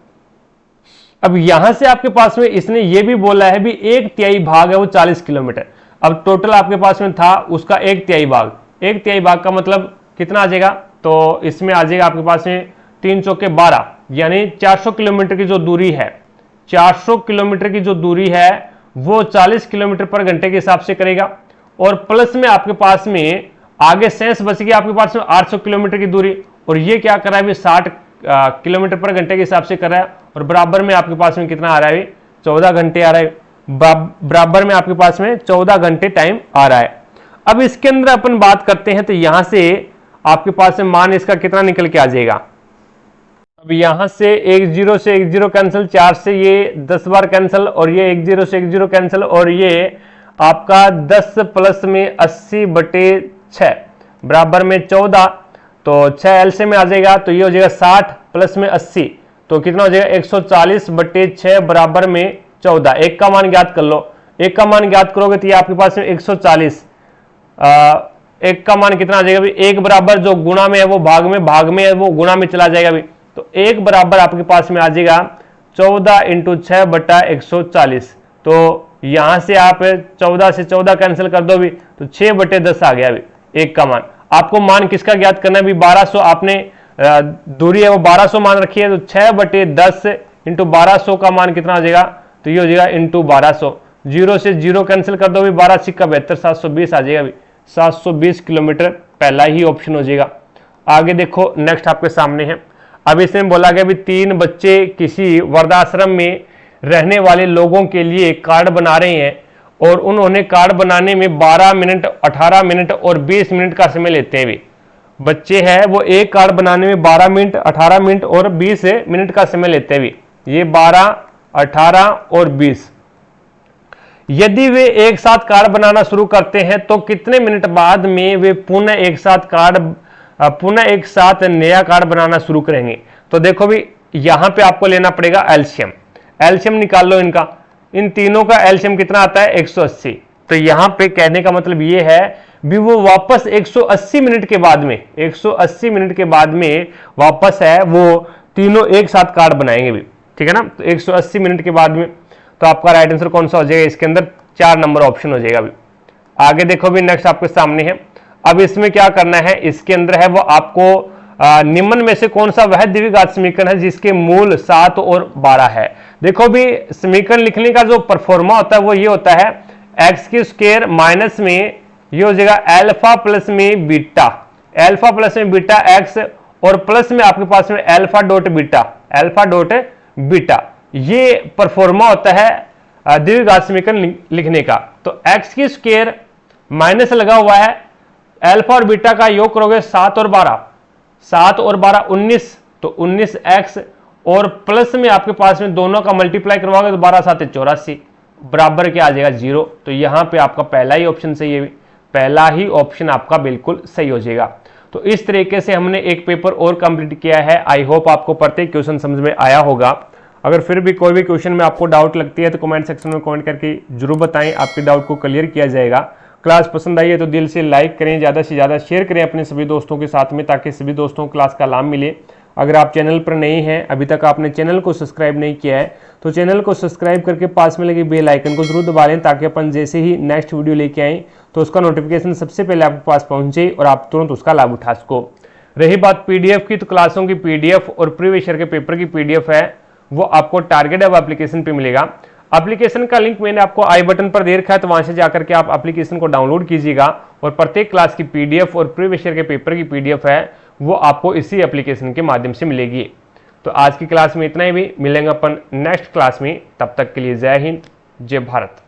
अब यहां से आपके पास में इसने ये भी बोला है भी 1/3 भाग है वो 40 किलोमीटर। अब टोटल आपके पास में था उसका 1/3 भाग। 1/3 भाग का मतलब कितना आ जाएगा? तो इसमें आ जाएगा आपके पास में 3 चौके 12, यानी 400 किलोमीटर की जो दूरी है, 400 किलोमीटर की जो दूरी है वो 40 किलोमीटर पर घंटे के हिसाब से करेगा। और प्लस में आपके पास में आगे शेष बच गया आपके पास में 800 किलोमीटर की दूरी, और ये क्या कर रहा है? 60 किलोमीटर पर घंटे के हिसाब से कर रहा है। और बराबर में आपके पास में कितना आ रहा है? 14 घंटे आ रहा है। बराबर में आपके पास में 14 घंटे टाइम आ रहा है। अब इसके अंदर अपन बात करते हैं, तो यहां से आपके पास में मान इसका कितना निकल के आ जाएगा? अब यहां से 1 0 से 1 0 कैंसिल, 4 से ये 10 बार कैंसिल, और ये 1 0 से 1 0 कैंसिल, और ये आपका 10 प्लस में 80/6 बराबर में 14, तो 6 एलसीएम में आ जाएगा। तो ये हो जाएगा 60 प्लस में 80, तो कितना हो जाएगा? 140/6 बराबर में 14। एक का मान ज्ञात कर लो। एक का मान ज्ञात करोगे तो ये आपके पास में 140, एक का मान कितना आ जाएगा? एक बराबर जो गुणा में है वो भाग में है वो गुणा में चला जाएगा। तो एक बराबर आपके पास में आ जाएगा 14 × 6/140। तो यहां से आप 14 से 14 कैंसिल कर दो भी, तो 6/10 आ गया अभी एक का मान। आपको मान किसका ज्ञात करना है? 1200 आपने दूरी है वो 1200 मान रखी है, तो 6/10 × 1200 का मान कितना आ जाएगा? तो ये हो जाएगा × 1200। 0 से 0 कैंसिल कर दो भी, 12 सिक्का 72, 720 आ जाएगा। 720 किलोमीटर पहला ही ऑप्शन हो जाएगा। आगे देखो, नेक्स्ट आपके सामने है। अब इसमें बोला गया भी 3 बच्चे किसी वृद्धाश्रम में रहने वाले लोगों के लिए कार्ड बना रहे हैं, और उन्होंने कार्ड बनाने में 12 मिनट, 18 मिनट और 20 मिनट का समय लेते हैं। भी बच्चे हैं वो एक कार्ड बनाने में 12 मिनट, 18 मिनट और 20 मिनट का समय लेते हैं। भी ये 12, 18 और 20, यदि वे एक साथ कार्ड बनाना शुरू करते हैं तो कितने मिनट बाद में वे पुनः एक साथ नया कार्ड बनाना शुरू करेंगे? तो देखो भी यहां पे आपको लेना पड़ेगा एलसीएम। एलसीएम निकाल लो इनका। इन तीनों का एलसीएम कितना आता है? 180। तो यहां पे कहने का मतलब ये है भी वो वापस 180 मिनट के बाद में, 180 मिनट के बाद में वापस है वो तीनों एक साथ कार्ड बनाएंगे भी, ठीक है ना। तो 180 मिनट के बाद में, तो आपका राइट आंसर कौन सा हो जाएगा? इसके अंदर 4 नंबर ऑप्शन हो जाएगा। अभी आगे देखो भी, नेक्स्ट आपके सामने है। अब इसमें क्या करना है? इसके अंदर है वो आपको निम्न में से कौन सा वह द्विघात समीकरण है जिसके मूल 7 और 12 है? देखो भी समीकरण लिखने का जो परफॉर्मा होता है वो ये होता है x² माइनस में ये हो जाएगा अल्फा प्लस में बीटा, अल्फा प्लस में बीटा x, और प्लस में आपके पास में अल्फा डॉट बीटा। ये परफॉर्मा होता है द्विघात समीकरण लिखने का। तो x² माइनस लगा हुआ है, अल्फा और बीटा का योग करोगे 7 और 12, 7 और 12 19, तो 19x, और प्लस में आपके पास में दोनों का मल्टीप्लाई करवाओगे तो 12 7 84 बराबर क्या आ जाएगा? 0। तो यहां पे आपका पहला ही ऑप्शन सही है, पहला ही ऑप्शन आपका बिल्कुल सही हो जाएगा। तो इस तरीके से हमने एक पेपर और कंप्लीट किया है। आई होप आपको प्रत्येक क्वेश्चन समझ में आया होगा। अगर फिर भी कोई भी क्वेश्चन में आपको डाउट लगती है तो कमेंट सेक्शन में कमेंट करके जरूर बताएं, आपके डाउट को क्लियर किया जाएगा। क्लास पसंद आई है तो दिल से लाइक करें, ज़्यादा से ज़्यादा शेयर करें अपने सभी दोस्तों के साथ में, ताकि सभी दोस्तों को क्लास का लाभ मिले। अगर आप चैनल पर नए हैं, अभी तक आपने चैनल को सब्सक्राइब नहीं किया है, तो चैनल को सब्सक्राइब करके पास में लगे बेल आइकन को जरूर दबा लें, ताकि अपन जैसे ही नेक्स्ट वीडियो लेके आएँ तो उसका नोटिफिकेशन सबसे पहले आपके पास पहुंचे और आप तुरंत उसका लाभ उठा सको। रही बात पीडीएफ की, तो क्लासों की पीडीएफ और प्रीवियस ईयर के पेपर की पीडीएफ है वो आपको टारगेट वेब एप्लीकेशन पे मिलेगा। एप्लीकेशन का लिंक मैंने आपको आई बटन पर दे रखा है, तो वहां से जाकर के आप एप्लीकेशन को डाउनलोड कीजिएगा और प्रत्येक क्लास की पीडीएफ और प्रीवियस ईयर के पेपर की पीडीएफ है वो आपको इसी एप्लीकेशन के माध्यम से मिलेगी। तो आज की क्लास में इतना ही, भी मिलेंगे अपन नेक्स्ट क्लास में। तब तक के लिए जय हिंद, जय भारत।